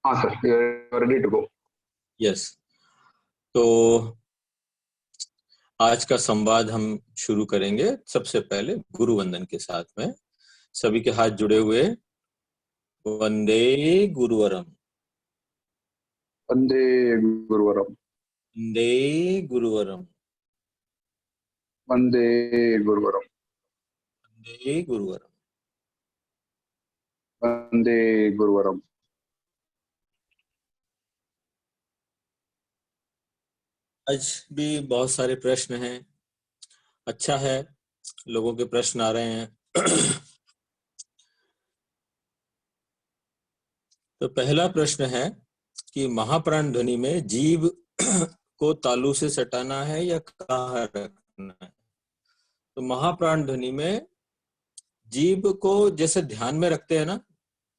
हाँ sir, ready to go. Yes. तो आज का संवाद हम शुरू करेंगे सबसे पहले गुरु वंदन के साथ में। सभी के हाथ जुड़े हुए। वंदे गुरुवरम। वंदे गुरुवरम। वंदे गुरुवरम। वंदे गुरुवरम। वंदे गुरुवरम। वंदे गुरुवरम। आज भी बहुत सारे प्रश्न हैं। अच्छा है, लोगों के प्रश्न आ रहे हैं। तो पहला प्रश्न है कि महाप्राण ध्वनि में जीभ को तालू से सटाना है या कहाँ रखना है। तो महाप्राण ध्वनि में जीभ को जैसे ध्यान में रखते हैं ना,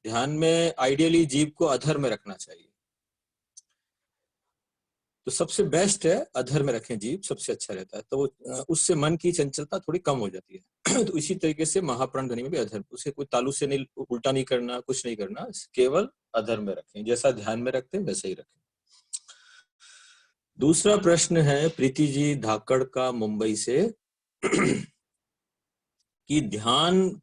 ध्यान में आइडियली जीभ को अधर में रखना चाहिए। तो सबसे बेस्ट है अधर में रखें जीभ, सबसे अच्छा रहता है। तो उससे मन की चंचलता थोड़ी कम हो जाती है। तो इसी तरीके से महाप्राण ध्वनि में भी अधर, उसे कोई तालू से नहीं, उल्टा नहीं करना, कुछ नहीं करना, केवल अधर में रखें, जैसा ध्यान में रखते हैं वैसे ही रखें। दूसरा प्रश्न है प्रीति जी धाकड़ का, मुंबई से, कि ध्यान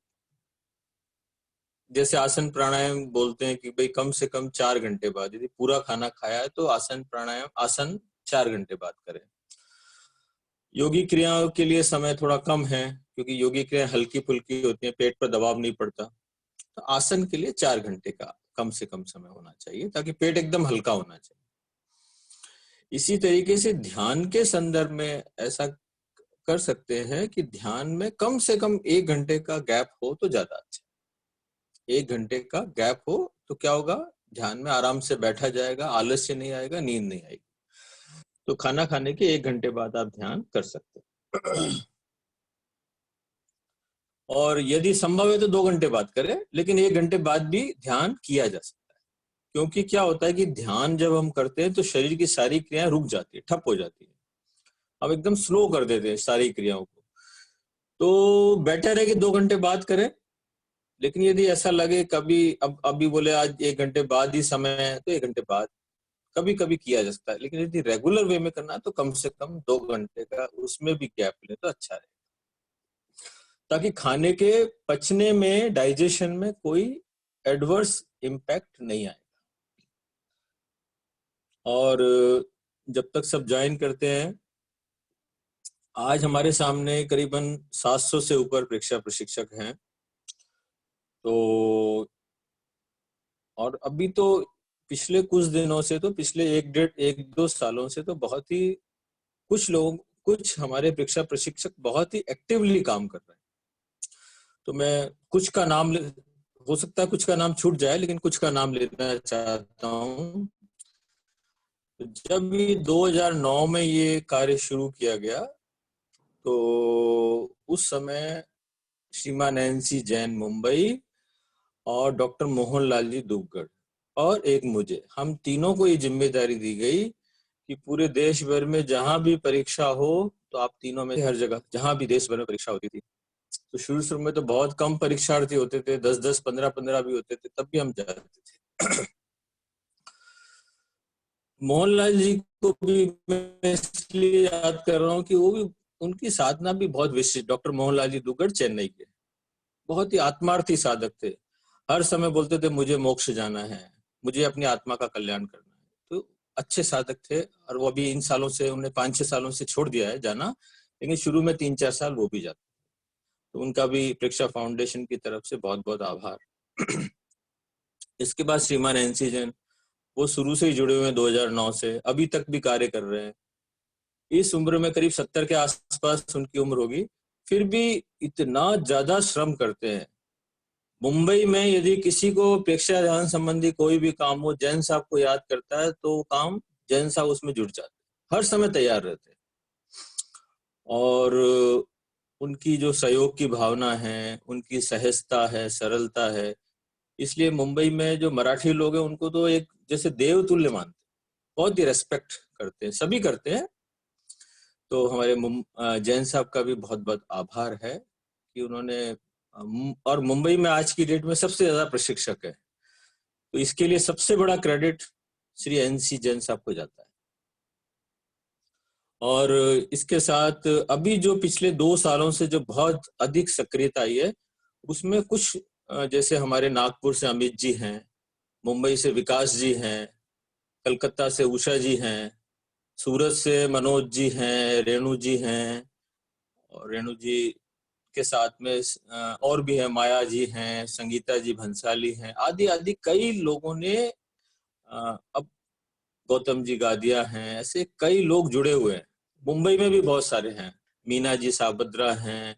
जैसे आसन प्राणायाम बोलते हैं कि भाई कम से कम 4 घंटे बाद, यदि पूरा खाना खाया है तो आसन प्राणायाम आसन 4 घंटे बाद करें। योगी क्रियाओं के लिए समय थोड़ा कम है क्योंकि योगी क्रिया हल्की फुल्की होती है, पेट पर दबाव नहीं पड़ता। तो आसन के लिए 4 घंटे का कम से कम समय होना चाहिए ताकि पेट एकदम हल्का होना चाहिए। इसी तरीके से ध्यान के संदर्भ में ऐसा कर सकते हैं कि ध्यान में कम से कम 1 घंटे का गैप हो तो ज्यादा अच्छा। 1 घंटे का गैप हो तो क्या होगा, ध्यान में आराम से बैठा जाएगा, आलस्य नहीं आएगा, नींद नहीं आएगी। तो खाना खाने के 1 घंटे बाद आप ध्यान कर सकते हैं। और यदि संभव है तो 2 घंटे बाद करें, लेकिन 1 घंटे बाद भी ध्यान किया जा सकता है। क्योंकि क्या होता है कि ध्यान जब हम करते हैं तो शरीर की सारी क्रियाएं रुक जाती है, ठप हो जाती है। अब एकदम स्लो कर देते हैं सारी क्रियाओं को। तो बेटर है कि 2 घंटे बाद करें। लेकिन यदि ऐसा लगे कभी, अब अभी बोले आज 1 घंटे बाद ही समय है तो 1 घंटे बाद कभी कभी किया जा सकता है। लेकिन यदि रेगुलर वे में करना है तो कम से कम 2 घंटे का उसमें भी गैप ले तो अच्छा रहे, ताकि खाने के पचने में, डाइजेशन में कोई एडवर्स इम्पैक्ट नहीं आएगा। और जब तक सब ज्वाइन करते हैं, आज हमारे सामने करीबन 700 से ऊपर परीक्षा प्रशिक्षक हैं। तो और अभी तो पिछले कुछ दिनों से, तो पिछले 1-2 सालों से तो बहुत ही कुछ हमारे परीक्षा प्रशिक्षक बहुत ही एक्टिवली काम कर रहे हैं। तो मैं कुछ का नाम हो सकता है कुछ का नाम छूट जाए, लेकिन कुछ का नाम लेना चाहता हूँ। जब ये 2009 में ये कार्य शुरू किया गया तो उस समय श्रीमान NC जैन मुंबई और डॉक्टर मोहनलाल जी दुबगढ़ और एक मुझे, हम तीनों को ये जिम्मेदारी दी गई कि पूरे देश भर में जहां भी परीक्षा हो तो आप तीनों में हर जगह, जहां भी देश भर में परीक्षा होती थी। तो शुरू में तो बहुत कम परीक्षार्थी होते थे, 10-10, 15-15 भी होते थे, तब भी हम जाते थे। मोहनलाल जी को भी मैं इसलिए याद कर रहा हूँ कि वो भी, उनकी साधना भी बहुत विशिष्ट। डॉक्टर मोहनलाल जी दुग्गड़ चेन्नई के बहुत ही आत्मार्थी साधक थे। हर समय बोलते थे मुझे मोक्ष जाना है, मुझे अपनी आत्मा का कल्याण करना है। तो अच्छे साधक थे। और वो अभी इन सालों से, उन्हें 5-6 सालों से छोड़ दिया है जाना, लेकिन शुरू में 3-4 साल वो भी जाते। तो उनका भी प्रेक्षा फाउंडेशन की तरफ से बहुत बहुत आभार। इसके बाद श्रीमान NC जैन, वो शुरू से ही जुड़े हुए हैं 2009 से, अभी तक भी कार्य कर रहे हैं। इस उम्र में करीब 70 के आसपास उनकी उम्र होगी, फिर भी इतना ज्यादा श्रम करते हैं। मुंबई में यदि किसी को प्रेक्षा ध्यान संबंधी कोई भी काम हो, जैन साहब को याद करता है तो काम जैन साहब उसमें जुड़ जाते हैं, हर समय तैयार रहते हैं। और उनकी जो सहयोग की भावना है, उनकी सहजता है, सरलता है, इसलिए मुंबई में जो मराठी लोग हैं उनको तो एक जैसे देव तुल्य मानते हैं, बहुत ही रेस्पेक्ट करते हैं, सभी करते हैं। तो हमारे जैन साहब का भी बहुत बहुत आभार है कि उन्होंने, और मुंबई में आज की डेट में सबसे ज्यादा प्रशिक्षक है। तो इसके लिए सबसे बड़ा क्रेडिट श्री NC जैन साहब को जाता है। और इसके साथ अभी जो पिछले 2 सालों से जो बहुत अधिक सक्रियता आई है, उसमें कुछ जैसे हमारे नागपुर से अमित जी हैं, मुंबई से विकास जी हैं, कलकत्ता से उषा जी हैं, सूरत से मनोज जी हैं, रेणु जी हैं, और रेणु जी के साथ में और भी है, माया जी हैं, संगीता जी भंसाली हैं, आदि आदि कई लोगों ने, अब गौतम जी गादिया हैं, ऐसे कई लोग जुड़े हुए हैं। मुंबई में भी बहुत सारे हैं, मीना जी साबद्रा हैं,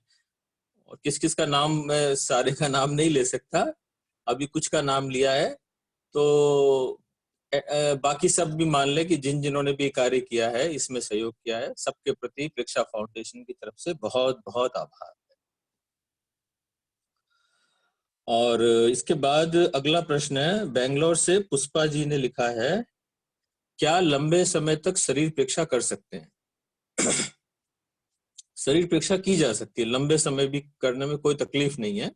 और किस किस का नाम मैं सारे का नाम नहीं ले सकता, अभी कुछ का नाम लिया है। तो बाकी सब भी मान ले कि जिन जिन्होंने भी कार्य किया है, इसमें सहयोग किया है, सबके प्रति प्रेक्षा फाउंडेशन की तरफ से बहुत बहुत आभार। और इसके बाद अगला प्रश्न है, बेंगलोर से पुष्पा जी ने लिखा है, क्या लंबे समय तक शरीर प्रेक्षा कर सकते हैं? शरीर प्रेक्षा की जा सकती है, लंबे समय भी करने में कोई तकलीफ नहीं है,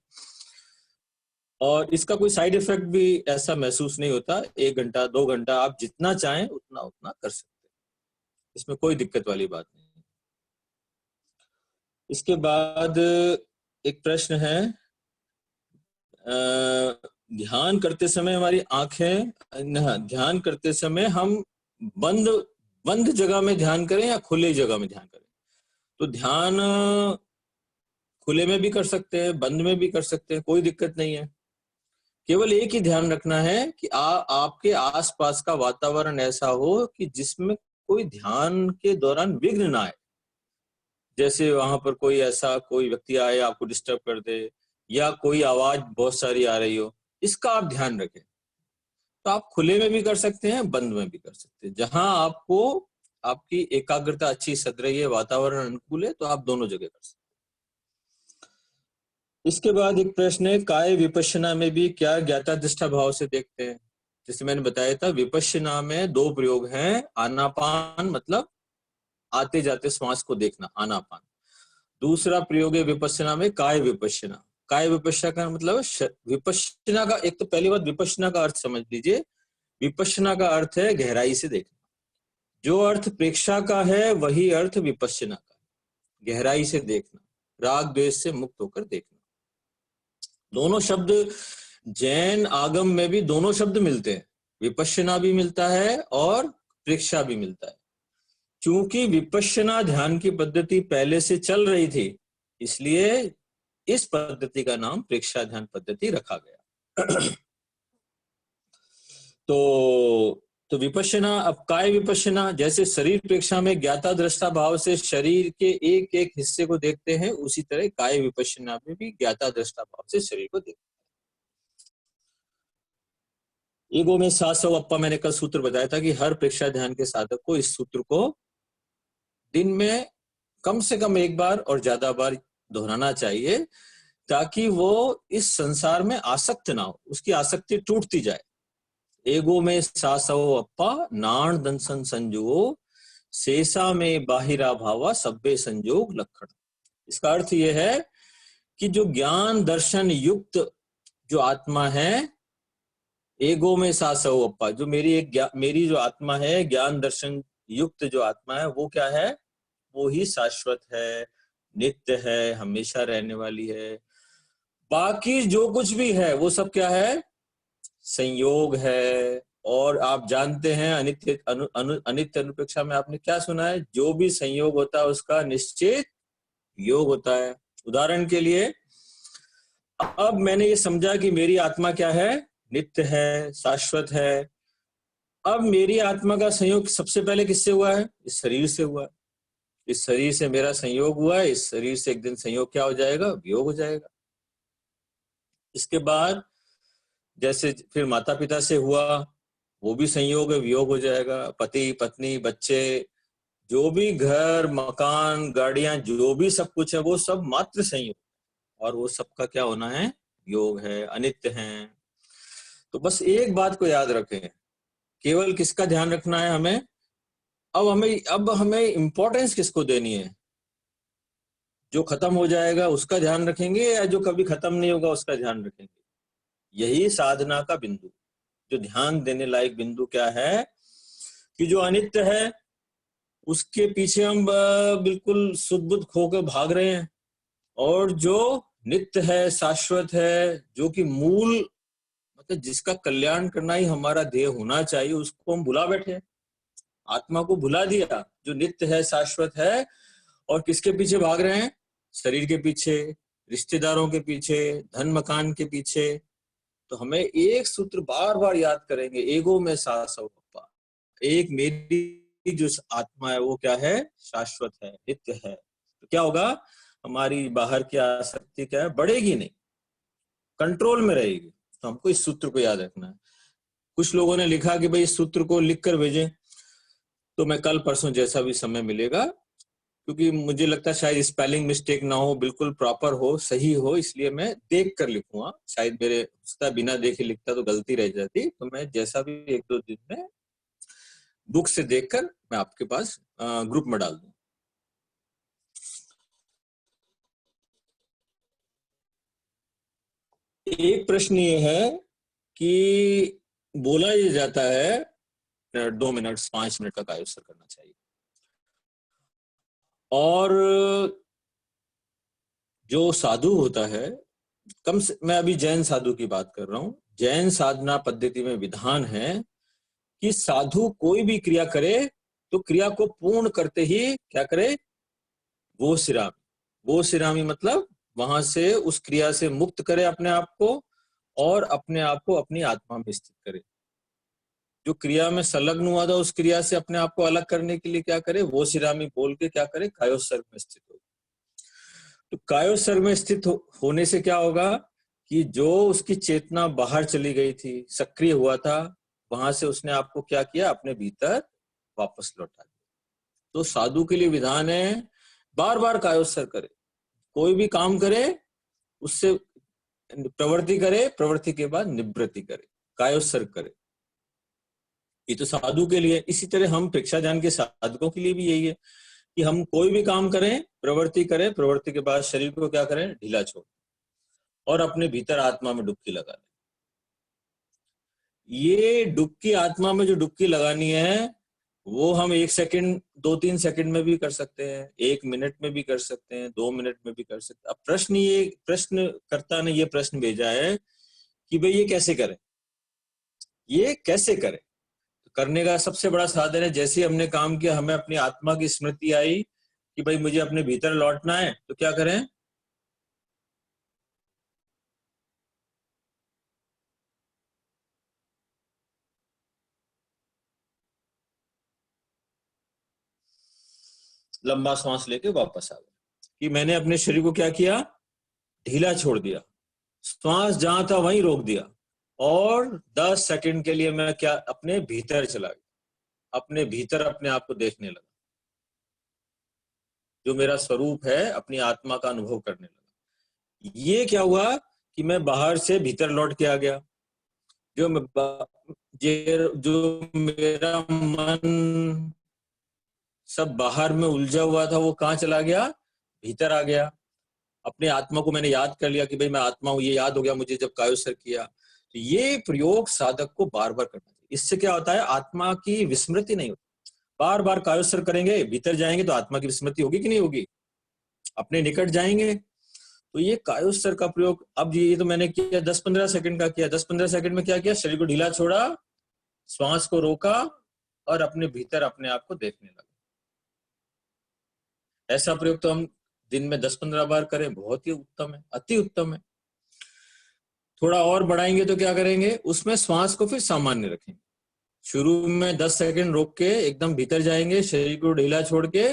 और इसका कोई साइड इफेक्ट भी ऐसा महसूस नहीं होता। 1 घंटा 2 घंटा आप जितना चाहें उतना उतना कर सकते हैं, इसमें कोई दिक्कत वाली बात नहीं है। इसके बाद एक प्रश्न है, ध्यान करते समय हमारी आंखें, ध्यान करते समय हम बंद बंद जगह में ध्यान करें या खुले जगह में ध्यान करें? तो ध्यान खुले में भी कर सकते हैं, बंद में भी कर सकते हैं, कोई दिक्कत नहीं है। केवल एक ही ध्यान रखना है कि आपके आसपास का वातावरण ऐसा हो कि जिसमें कोई ध्यान के दौरान विघ्न ना आए। जैसे वहां पर कोई ऐसा कोई व्यक्ति आए आपको डिस्टर्ब कर दे, या कोई आवाज बहुत सारी आ रही हो, इसका आप ध्यान रखें। तो आप खुले में भी कर सकते हैं, बंद में भी कर सकते हैं, जहां आपको आपकी एकाग्रता अच्छी सध रही है, वातावरण अनुकूल है, तो आप दोनों जगह कर सकते हैं। इसके बाद एक प्रश्न है, काय विपश्यना में भी क्या ज्ञाता दृष्टा भाव से देखते हैं? जैसे मैंने बताया था, विपश्यना में 2 प्रयोग हैं, आनापान मतलब आते जाते श्वास को देखना, आनापान। दूसरा प्रयोग है विपश्यना में काय विपश्यना। काय विपश्यना का मतलब विपश्यना का, एक तो पहली बात विपश्यना का अर्थ समझ लीजिए। विपश्यना का अर्थ है गहराई से देखना। जो अर्थ प्रेक्षा का है वही अर्थ विपश्यना का, गहराई से देखना, राग द्वेष से मुक्त होकर देखना। दोनों शब्द जैन आगम में भी दोनों शब्द मिलते हैं, विपश्यना भी मिलता है और प्रेक्षा भी मिलता है। चूंकि विपश्यना ध्यान की पद्धति पहले से चल रही थी, इसलिए इस पद्धति का नाम प्रेक्षा ध्यान पद्धति रखा गया। तो विपश्यना, अब काय विपश्यना, जैसे शरीर प्रेक्षा में ज्ञाता दृष्टा भाव से शरीर के एक एक हिस्से को देखते हैं, उसी तरह काय विपश्यना में भी ज्ञाता दृष्टा भाव से शरीर को देखते हैं। ईगो में 700 अप्पा, मैंने कल सूत्र बताया था कि हर प्रेक्षा ध्यान के साधक को इस सूत्र को दिन में कम से कम 1 बार और ज्यादा बार दोहराना चाहिए, ताकि वो इस संसार में आसक्त ना हो, उसकी आसक्ति टूटती जाए। एगो में 700 अप्पा नाण दंसन संजो, शेषा में बाहिरा भावा सब्बे संजोग लक्षण। इसका अर्थ यह है कि जो ज्ञान दर्शन युक्त जो आत्मा है, एगो में 700 अप्पा, जो मेरी जो आत्मा है, ज्ञान दर्शन युक्त जो आत्मा है, वो क्या है? वो ही शाश्वत है, नित्य है, हमेशा रहने वाली है। बाकी जो कुछ भी है वो सब क्या है? संयोग है। और आप जानते हैं अनित्य अनित्य अनुपेक्षा में आपने क्या सुना है? जो भी संयोग होता है उसका निश्चित योग होता है। उदाहरण के लिए, अब मैंने ये समझा कि मेरी आत्मा क्या है? नित्य है, शाश्वत है। अब मेरी आत्मा का संयोग सबसे पहले किससे हुआ है? इस शरीर से हुआ है। इस शरीर से मेरा संयोग हुआ है, इस शरीर से एक दिन संयोग क्या हो जाएगा? वियोग हो जाएगा। इसके बाद जैसे फिर माता पिता से हुआ, वो भी संयोग है, वियोग हो जाएगा। पति पत्नी बच्चे, जो भी घर मकान गाड़ियां, जो भी सब कुछ है, वो सब मात्र संयोग, और वो सबका क्या होना है? योग है, अनित्य है। तो बस एक बात को याद रखें, केवल किसका ध्यान रखना है हमें? अब हमें इंपॉर्टेंस किसको देनी है? जो खत्म हो जाएगा उसका ध्यान रखेंगे, या जो कभी खत्म नहीं होगा उसका ध्यान रखेंगे? यही साधना का बिंदु। जो ध्यान देने लायक बिंदु क्या है कि जो अनित्य है उसके पीछे हम बिल्कुल सुध-बुध खोकर भाग रहे हैं, और जो नित्य है, शाश्वत है, जो कि मूल मतलब जिसका कल्याण करना ही हमारा ध्येय होना चाहिए, उसको हम भुला बैठे। आत्मा को भुला दिया जो नित्य है, शाश्वत है, और किसके पीछे भाग रहे हैं? शरीर के पीछे, रिश्तेदारों के पीछे, धन मकान के पीछे। तो हमें एक सूत्र बार बार याद करेंगे, एगो में सासव पप्पा, एक मेरी जो आत्मा है वो क्या है? शाश्वत है, नित्य है। तो क्या होगा? हमारी बाहर की आसक्ति क्या है? बढ़ेगी नहीं, कंट्रोल में रहेगी। तो हमको इस सूत्र को याद रखना है। कुछ लोगों ने लिखा कि भाई इस सूत्र को लिख कर भेजें, तो मैं कल परसों जैसा भी समय मिलेगा, क्योंकि मुझे लगता है शायद स्पेलिंग मिस्टेक ना हो, बिल्कुल प्रॉपर हो, सही हो, इसलिए मैं देख कर लिखूंगा। शायद मेरे बिना देखे लिखता तो गलती रह जाती, तो मैं जैसा भी 1-2 दिन में बुक से देखकर मैं आपके पास ग्रुप में डाल दूं। एक प्रश्न ये है कि बोला ये जाता है 2 मिनट 5 मिनट का कायोत्सर्ग करना चाहिए, और जो साधु होता है, मैं अभी जैन साधु की बात कर रहा हूं, जैन साधना पद्धति में विधान है कि साधु कोई भी क्रिया करे तो क्रिया को पूर्ण करते ही क्या करे? वो सिरामी मतलब वहां से उस क्रिया से मुक्त करे अपने आप को, और अपने आप को अपनी आत्मा में स्थित करे। जो क्रिया में संलग्न हुआ था उस क्रिया से अपने आप को अलग करने के लिए क्या करे? वो सिरामी बोल के क्या करे? कायोत्सर्ग में स्थित हो। तो कायोत्सर्ग में स्थित होने से क्या होगा कि जो उसकी चेतना बाहर चली गई थी, सक्रिय हुआ था, वहां से उसने आपको क्या किया? अपने भीतर वापस लौटा दिया। तो साधु के लिए विधान है बार बार कायोत्सर्ग करे, कोई भी काम करे उससे प्रवृत्ति करे, प्रवृत्ति के बाद निवृत्ति करे, कायोत्सर्ग करे। ये तो साधु के लिए। इसी तरह हम प्रेक्षा ज्ञान के साधकों के लिए भी यही है कि हम कोई भी काम करें, प्रवृत्ति करें, प्रवृत्ति के बाद शरीर को क्या करें? ढीला छोड़, और अपने भीतर आत्मा में डुबकी लगा लें। ये डुबकी आत्मा में जो डुबकी लगानी है वो हम 1 सेकंड 2-3 सेकंड में भी कर सकते हैं, 1 मिनट में भी कर सकते हैं, 2 मिनट में भी कर सकते हैं। अब प्रश्नकर्ता ने ये प्रश्न भेजा है कि भाई ये कैसे करें, ये कैसे करें? तो करने का सबसे बड़ा साधन है, जैसे ही हमने काम किया हमें अपनी आत्मा की स्मृति आई कि भाई मुझे अपने भीतर लौटना है, तो क्या करें? लंबा सांस लेके वापस आ गए। कि मैंने अपने शरीर को क्या किया? ढीला छोड़ दिया, श्वास जहां था वहीं रोक दिया, और 10 सेकंड के लिए मैं क्या अपने भीतर चला गया, अपने भीतर अपने आप को देखने लगा, जो मेरा स्वरूप है अपनी आत्मा का अनुभव करने लगा। ये क्या हुआ कि मैं बाहर से भीतर लौट के आ गया। जो मेरा मन सब बाहर में उलझा हुआ था वो कहाँ चला गया? भीतर आ गया। अपने आत्मा को मैंने याद कर लिया कि भाई मैं आत्मा हूं, ये याद हो गया मुझे जब कायोत्सर्ग किया। तो ये प्रयोग साधक को बार बार करना चाहिए। इससे क्या होता है? आत्मा की विस्मृति नहीं होती। बार बार कायोत्सर्ग करेंगे, भीतर जाएंगे तो आत्मा की विस्मृति होगी कि नहीं होगी? अपने निकट जाएंगे। तो ये कायोत्सर्ग का प्रयोग, अब ये तो मैंने किया 10-15 सेकंड का किया। 10-15 सेकंड में क्या किया? शरीर को ढीला छोड़ा, श्वास को रोका, और अपने भीतर अपने आप को देखने लगा। ऐसा प्रयोग तो हम दिन में 10-15 बार करें, बहुत ही उत्तम है, अति उत्तम है। थोड़ा और बढ़ाएंगे तो क्या करेंगे? उसमें श्वास को फिर सामान्य रखेंगे। शुरू में 10 सेकंड रोक के एकदम भीतर जाएंगे, शरीर को ढीला छोड़ के,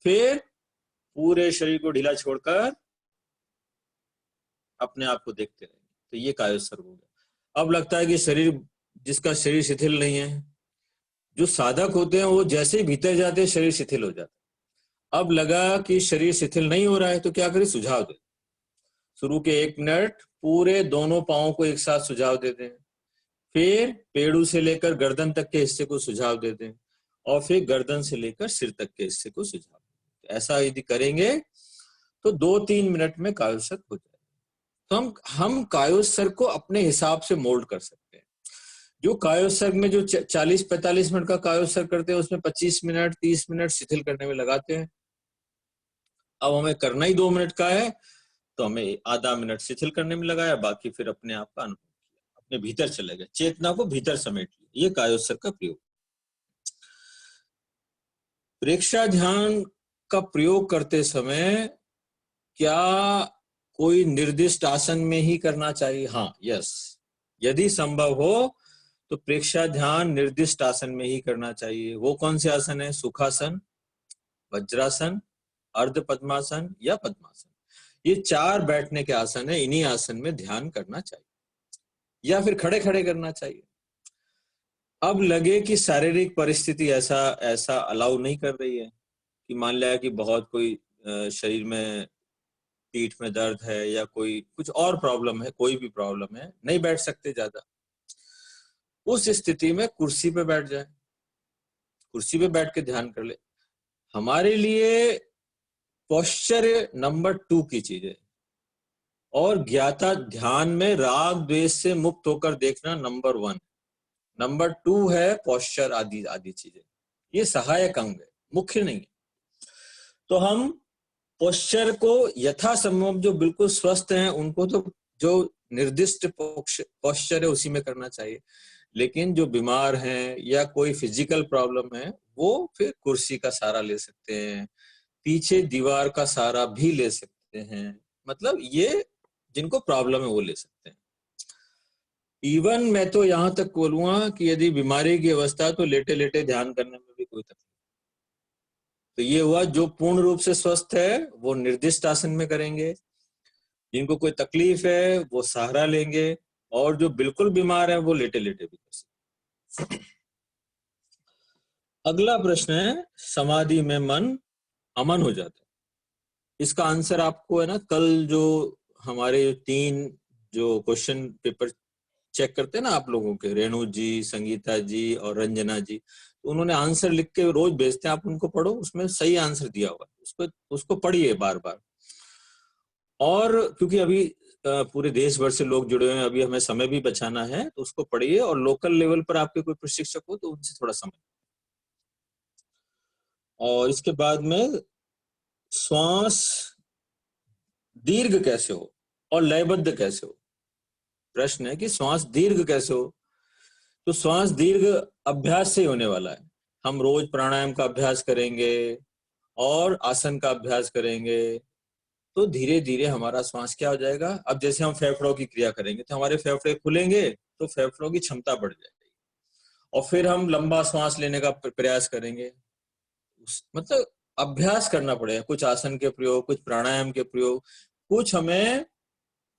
फिर पूरे शरीर को ढीला छोड़कर अपने आप को देखते रहेंगे। तो ये कायोत्सर्ग हो गया। अब लगता है कि जिसका शरीर शिथिल नहीं है, जो साधक होते हैं वो जैसे ही भीतर जाते हैं शरीर शिथिल हो जाता है। अब लगा कि शरीर शिथिल नहीं हो रहा है, तो क्या करें? सुझाव दे। शुरू के 1 मिनट पूरे दोनों पांवों को एक साथ सुझाव देते हैं, फिर पेड़ू से लेकर गर्दन तक के हिस्से को सुझाव देते हैं, और फिर गर्दन से लेकर सिर तक के हिस्से को सुझाव देते हैं। ऐसा यदि करेंगे तो 2-3 मिनट में कायोत्सर्ग हो जाएगा। तो हम कायोत्सर्ग को अपने हिसाब से मोल्ड कर सकते हैं। जो कायोत्सर्ग में जो 40-45 मिनट का कायोत्सर्ग करते हैं उसमें 25 मिनट 30 मिनट शिथिल करने में लगाते हैं। अब हमें करना ही 2 मिनट का है तो हमें आधा मिनट शिथिल करने में लगाया, बाकी फिर अपने आप का अनुभव किया, अपने भीतर चले गए, चेतना को भीतर समेट लिया। ये कायोत्सर्ग का प्रयोग। प्रेक्षा ध्यान का प्रयोग करते समय क्या कोई निर्दिष्ट आसन में ही करना चाहिए? हाँ, यस, यदि संभव हो तो प्रेक्षा ध्यान निर्दिष्ट आसन में ही करना चाहिए। वो कौन से आसन है? सुखासन, वज्रासन, अर्ध पद्मासन या पद्मासन। ये 4 बैठने के आसन है, इन्हीं आसन में ध्यान करना चाहिए या फिर खड़े खड़े करना चाहिए। अब लगे कि शारीरिक परिस्थिति ऐसा अलाउ नहीं कर रही है कि मान लिया कि बहुत कोई शरीर में पीठ में दर्द है या कोई कुछ और प्रॉब्लम है, कोई भी प्रॉब्लम है, नहीं बैठ सकते ज्यादा, उस स्थिति में कुर्सी पे बैठ जाए, कुर्सी पे बैठ के ध्यान कर ले। हमारे लिए पोस्चर नंबर 2 की चीज है और ज्ञाता ध्यान में राग द्वेष से मुक्त होकर देखना नंबर 1। नंबर 2 है पोस्चर आदि आदि चीजें, ये सहायक अंग है, मुख्य नहीं है। तो हम पोस्चर को यथासंभव जो बिल्कुल स्वस्थ हैं उनको तो जो निर्दिष्ट पोस्चर है उसी में करना चाहिए, लेकिन जो बीमार हैं या कोई फिजिकल प्रॉब्लम है वो फिर कुर्सी का सहारा ले सकते हैं, पीछे दीवार का सहारा भी ले सकते हैं। मतलब ये जिनको प्रॉब्लम है वो ले सकते हैं। इवन मैं तो यहां तक बोलूंगा कि यदि बीमारी की अवस्था तो लेटे लेटे ध्यान करने में भी कोई तकलीफ। तो ये हुआ जो पूर्ण रूप से स्वस्थ है वो निर्दिष्ट आसन में करेंगे, जिनको कोई तकलीफ है वो सहारा लेंगे, और जो बिल्कुल बीमार है वो लेटे लेटे भी कर सकते। अगला प्रश्न है, समाधि में मन अमन हो जाता है। इसका आंसर आपको है ना, कल जो हमारे 3 जो क्वेश्चन पेपर चेक करते हैं ना आप लोगों के, रेणु जी, संगीता जी और रंजना जी, तो उन्होंने आंसर लिख के रोज भेजते हैं, आप उनको पढ़ो, उसमें सही आंसर दिया हुआ है, उसको पढ़िए बार बार। और क्योंकि अभी पूरे देश भर से लोग जुड़े हुए हैं, अभी हमें समय भी बचाना है, तो उसको पढ़िए, और लोकल लेवल पर आपके कोई प्रशिक्षक हो तो उनसे थोड़ा समय। और इसके बाद में श्वास दीर्घ कैसे हो और लयबद्ध कैसे हो। प्रश्न है कि श्वास दीर्घ कैसे हो, तो श्वास दीर्घ अभ्यास से होने वाला है। हम रोज प्राणायाम का अभ्यास करेंगे और आसन का अभ्यास करेंगे तो धीरे धीरे हमारा श्वास क्या हो जाएगा। अब जैसे हम फेफड़ों की क्रिया करेंगे तो हमारे फेफड़े खुलेंगे तो फेफड़ों की क्षमता बढ़ जाएगी, और फिर हम लंबा श्वास लेने का प्रयास करेंगे। मतलब अभ्यास करना पड़ेगा, कुछ आसन के प्रयोग, कुछ प्राणायाम के प्रयोग, कुछ हमें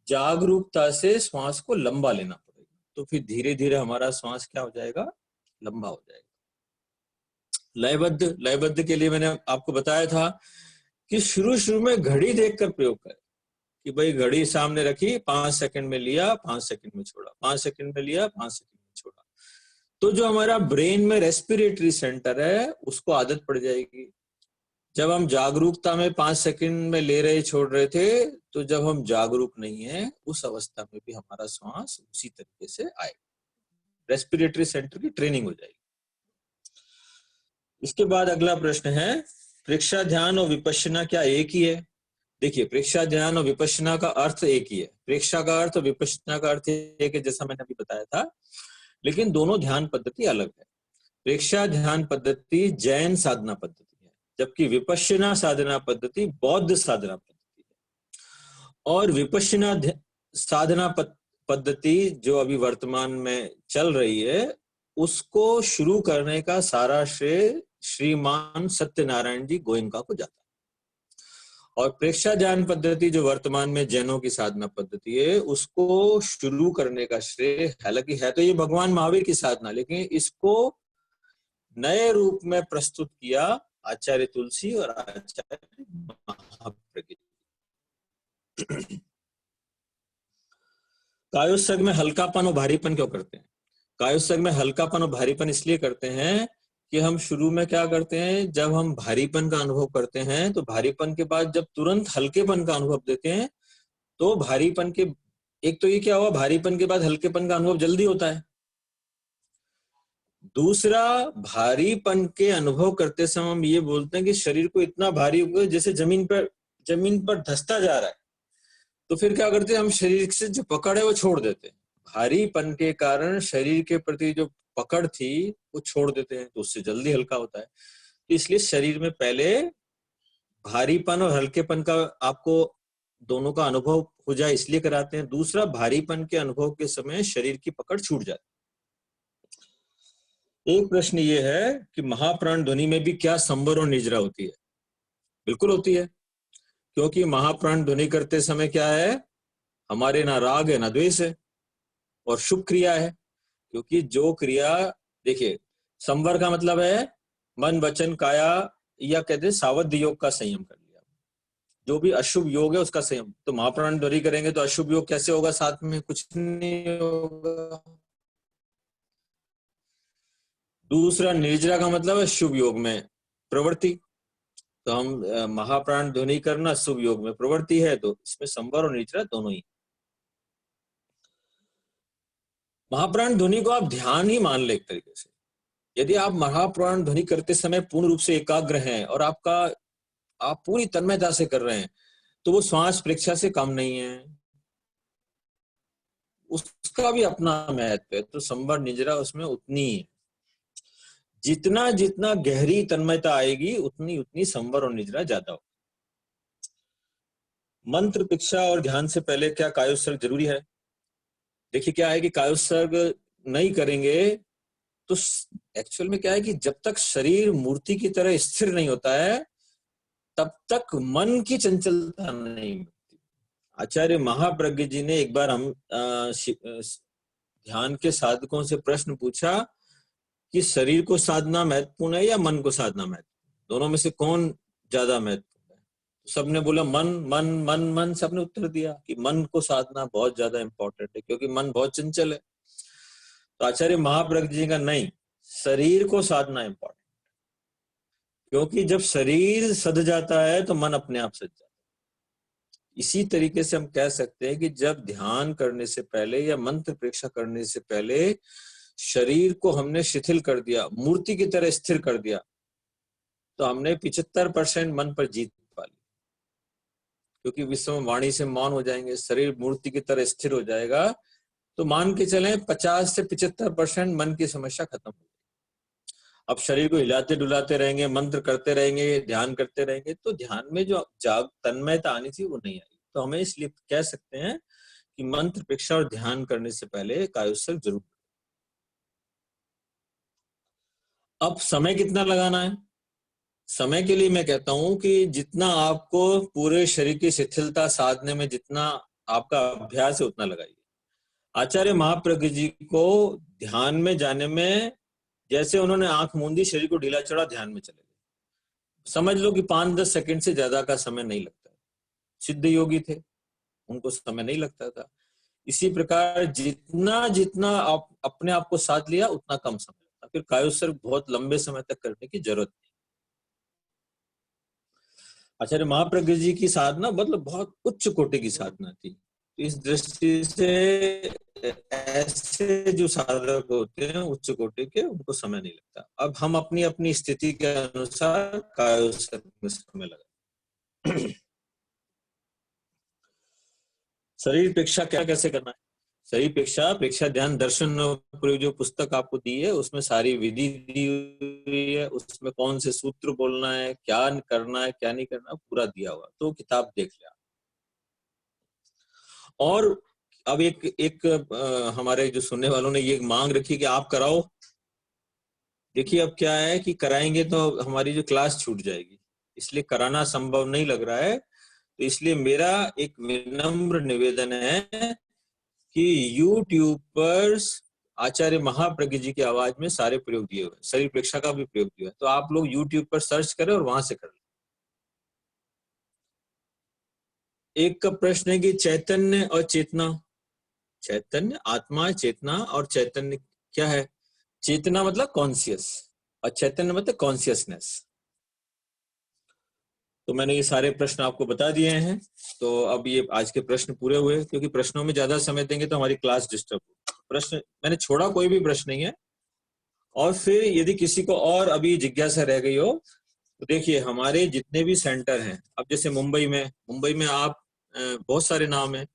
जागरूकता से श्वास को लंबा लेना पड़ेगा, तो फिर धीरे धीरे हमारा श्वास क्या हो जाएगा, लंबा हो जाएगा। लयबद्ध के लिए मैंने आपको बताया था कि शुरू में घड़ी देखकर प्रयोग करें, कि भाई घड़ी सामने रखी, 5 सेकंड में लिया, 5 सेकंड में छोड़ा, 5 सेकंड में लिया, 5 सेकंड में छोड़ा। तो जो हमारा ब्रेन में रेस्पिरेटरी सेंटर है उसको आदत पड़ जाएगी। जब हम जागरूकता में 5 सेकंड में ले रहे छोड़ रहे थे, तो जब हम जागरूक नहीं है उस अवस्था में भी हमारा श्वास उसी तरीके से आएगा, रेस्पिरेटरी सेंटर की ट्रेनिंग हो जाएगी। इसके बाद अगला प्रश्न है, प्रेक्षा ध्यान और विपश्यना क्या एक ही है? देखिए, प्रेक्षा ध्यान और विपश्यना का अर्थ एक ही है। प्रेक्षा का अर्थ और विपश्यना का अर्थ एक है, जैसा मैंने अभी बताया था, लेकिन दोनों ध्यान पद्धति अलग है। प्रेक्षा ध्यान पद्धति जैन साधना पद्धति है, जबकि विपश्यना साधना पद्धति बौद्ध साधना पद्धति है। और विपश्यना साधना पद्धति जो अभी वर्तमान में चल रही है, उसको शुरू करने का सारा श्रेय श्रीमान सत्यनारायण जी गोयनका को जाता है। और प्रेक्षा ध्यान पद्धति जो वर्तमान में जैनों की साधना पद्धति है, उसको शुरू करने का श्रेय, हालांकि है तो ये भगवान महावीर की साधना, लेकिन इसको नए रूप में प्रस्तुत किया आचार्य तुलसी और आचार्य महाप्रज्ञ। कायोत्सर्ग में हल्कापन और भारीपन क्यों करते हैं? कायोत्सर्ग में हल्कापन और भारीपन इसलिए करते हैं कि हम शुरू में क्या करते हैं, जब हम भारीपन का अनुभव करते हैं तो भारीपन के बाद जब तुरंत हल्केपन का अनुभव देते हैं, तो भारीपन के, एक तो ये क्या हुआ, भारीपन के बाद हल्केपन का अनुभव जल्दी होता है, दूसरा, भारीपन के अनुभव करते समय हम ये बोलते हैं कि शरीर को इतना भारी हो गया जैसे जमीन पर धंसता जा रहा है। तो फिर क्या करते हैं, हम शरीर से जो पकड़ है वो छोड़ देते हैं। भारीपन के कारण शरीर के प्रति जो पकड़ थी वो छोड़ देते हैं, तो उससे जल्दी हल्का होता है। तो इसलिए शरीर में पहले भारीपन और हल्केपन का आपको दोनों का अनुभव हो जाए इसलिए कराते हैं। दूसरा, भारीपन के अनुभव के समय शरीर की पकड़ छूट जाती है। एक प्रश्न ये है कि महाप्राण ध्वनि में भी क्या संवर और निजरा होती है? बिल्कुल होती है, क्योंकि महाप्राण ध्वनि करते समय क्या है, हमारे ना राग है ना द्वेष है और शुभ क्रिया है। क्योंकि जो क्रिया, देखिए, संवर का मतलब है मन वचन काया, या कहते हैं सावध योग का संयम कर लिया। जो भी अशुभ योग है उसका संयम। तो महाप्राण ध्वनि करेंगे तो अशुभ योग कैसे होगा? साथ में कुछ नहीं होगा। दूसरा, निर्जरा का मतलब है शुभ योग में प्रवृत्ति। तो हम महाप्राण ध्वनि करना शुभ योग में प्रवृत्ति है, तो इसमें संवर और निर्जरा दोनों ही। महाप्राण ध्वनि को आप ध्यान ही मान ले एक तरीके से। यदि आप महाप्राण ध्वनि करते समय पूर्ण रूप से एकाग्र हैं और आप पूरी तन्मयता से कर रहे हैं, तो वो श्वास परीक्षा से कम नहीं है, उसका भी अपना महत्व है। तो संवर निजरा उसमें उतनी ही है। जितना जितना गहरी तन्मयता आएगी उतनी उतनी संवर और निजरा ज्यादा होगी। मंत्र परीक्षा और ध्यान से पहले क्या कायोत्सर्ग जरूरी है? देखिए, क्या है कि कायोत्सर्ग नहीं करेंगे तो एक्चुअल में क्या है कि जब तक शरीर मूर्ति की तरह स्थिर नहीं होता है तब तक मन की चंचलता नहीं मिलती। आचार्य महाप्रज्ञ जी ने एक बार हम ध्यान के साधकों से प्रश्न पूछा कि शरीर को साधना महत्वपूर्ण है या मन को साधना महत्वपूर्ण, दोनों में से कौन ज्यादा महत्वपूर्ण है? सबने बोला मन मन मन मन। सबने उत्तर दिया कि मन को साधना बहुत ज्यादा इंपॉर्टेंट है, क्योंकि मन बहुत चंचल है। तो आचार्य महाप्रज्ञ जी का नहीं, शरीर को साधना इंपॉर्टेंट, क्योंकि जब शरीर सध जाता है तो मन अपने आप सध जाता है। इसी तरीके से हम कह सकते हैं कि जब ध्यान करने से पहले या मंत्र परीक्षा करने से पहले शरीर को हमने शिथिल कर दिया, मूर्ति की तरह स्थिर कर दिया, तो हमने 75% मन पर जीत पा ली। क्योंकि विश्व में वाणी से मौन हो जाएंगे, शरीर मूर्ति की तरह स्थिर हो जाएगा, तो मान के चलें 50 से 75% मन की समस्या खत्म हो गई। अब शरीर को हिलाते डुलाते रहेंगे, मंत्र करते रहेंगे, ध्यान करते रहेंगे, तो ध्यान में जो तन्मयता आनी थी वो नहीं आई। तो हमें इसलिए कह सकते हैं कि मंत्र परीक्षा और ध्यान करने से पहले कायोत्सर्ग जरूर। अब समय कितना लगाना है? समय के लिए मैं कहता हूं कि जितना आपको पूरे शरीर की शिथिलता साधने में जितना आपका अभ्यास है उतना लगाइए। आचार्य महाप्रज्ञ जी को ध्यान में जाने में, जैसे उन्होंने आंख मूंदी, शरीर को ढीला चढ़ा, ध्यान में चले गए। समझ लो कि 5-10 सेकंड से ज्यादा का समय नहीं लगता है। सिद्ध योगी थे, उनको समय नहीं लगता था। इसी प्रकार जितना जितना आप अपने आप को साध लिया उतना कम समय लगता। फिर कायोत्सर्ग बहुत लंबे समय तक करने की जरूरत नहीं। आचार्य महाप्रज्ञ जी की साधना मतलब बहुत उच्च कोटि की साधना थी। इस दृष्टि से ऐसे जो साधक होते हैं उच्च कोटि के, उनको समय नहीं लगता। अब हम अपनी अपनी स्थिति के अनुसार कायोत्सर्ग में समय लगा। शरीर परीक्षा क्या कैसे करना है? शरीर परीक्षा ध्यान दर्शन पूरी जो पुस्तक आपको दी है उसमें सारी विधि दी हुई है। उसमें कौन से सूत्र बोलना है, क्या करना है, क्या नहीं करना, पूरा दिया हुआ। तो किताब देख लिया। और अब एक हमारे जो सुनने वालों ने ये मांग रखी कि आप कराओ। देखिए, अब क्या है कि कराएंगे तो हमारी जो क्लास छूट जाएगी, इसलिए कराना संभव नहीं लग रहा है। तो इसलिए मेरा एक विनम्र निवेदन है कि YouTube पर आचार्य महाप्रज्ञ जी की आवाज में सारे प्रयोग दिए हुए, शरीर परीक्षा का भी प्रयोग दिया है। तो आप लोग YouTube पर सर्च करें और वहां से कर लें। एक का प्रश्न है कि चैतन्य और चेतना, चैतन्य आत्मा, चेतना और चैतन्य क्या है? चेतना मतलब कॉन्शियस और चैतन्य मतलब कॉन्शियसनेस। तो मैंने ये सारे प्रश्न आपको बता दिए हैं। तो अब ये आज के प्रश्न पूरे हुए, क्योंकि प्रश्नों में ज्यादा समय देंगे तो हमारी क्लास डिस्टर्ब हो। प्रश्न मैंने छोड़ा कोई भी प्रश्न नहीं है, और फिर यदि किसी को और अभी जिज्ञासा रह गई हो तो देखिए हमारे जितने भी सेंटर हैं, अब जैसे मुंबई में आप बहुत सारे नाम हैं,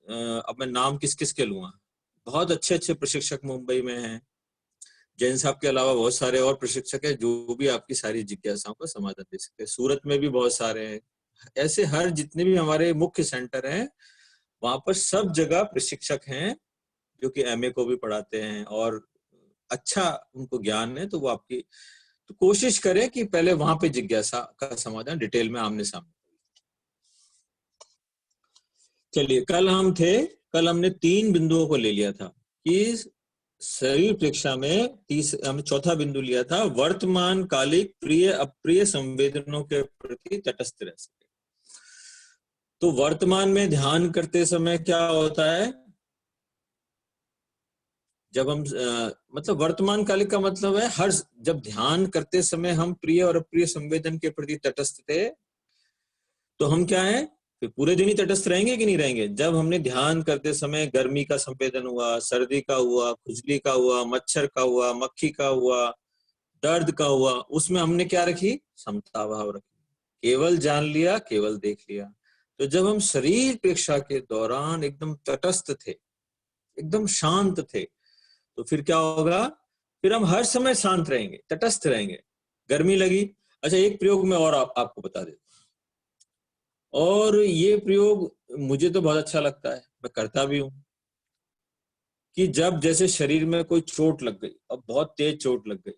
अब मैं नाम किस किस के लूंगा, बहुत अच्छे अच्छे प्रशिक्षक मुंबई में हैं। जैन साहब के अलावा बहुत सारे और प्रशिक्षक हैं जो भी आपकी सारी जिज्ञासाओं का समाधान दे सकते हैं। सूरत में भी बहुत सारे हैं। ऐसे हर जितने भी हमारे मुख्य सेंटर हैं वहां पर सब जगह प्रशिक्षक हैं जो कि एमए को भी पढ़ाते हैं और अच्छा उनको ज्ञान है। तो वो आपकी तो कोशिश करें कि पहले वहां पे जिज्ञासा का समाधान डिटेल में आमने सामने। चलिए कल हमने 3 बिंदुओं को ले लिया था कि शरीर परीक्षा में हमने चौथा बिंदु लिया था, वर्तमान कालिक प्रिय अप्रिय संवेदनों के प्रति तटस्थ रह सके। तो वर्तमान में ध्यान करते समय क्या होता है, जब हम मतलब वर्तमान कालिक का मतलब है जब ध्यान करते समय हम प्रिय और अप्रिय संवेदन के प्रति तटस्थ थे तो हम क्या है, फिर पूरे दिन ही तटस्थ रहेंगे कि नहीं रहेंगे। जब हमने ध्यान करते समय गर्मी का संवेदन हुआ, सर्दी का हुआ, खुजली का हुआ, मच्छर का हुआ, मक्खी का हुआ, दर्द का हुआ, उसमें हमने क्या रखी, समता भाव रखी, केवल जान लिया, केवल देख लिया। तो जब हम शरीर प्रेक्षा के दौरान एकदम तटस्थ थे, एकदम शांत थे, तो फिर क्या होगा, फिर हम हर समय शांत रहेंगे, तटस्थ रहेंगे। गर्मी लगी, अच्छा एक प्रयोग में और आपको बता देता हूं, और ये प्रयोग मुझे तो बहुत अच्छा लगता है, मैं करता भी हूं, कि जब जैसे शरीर में कोई चोट लग गई, अब बहुत तेज चोट लग गई,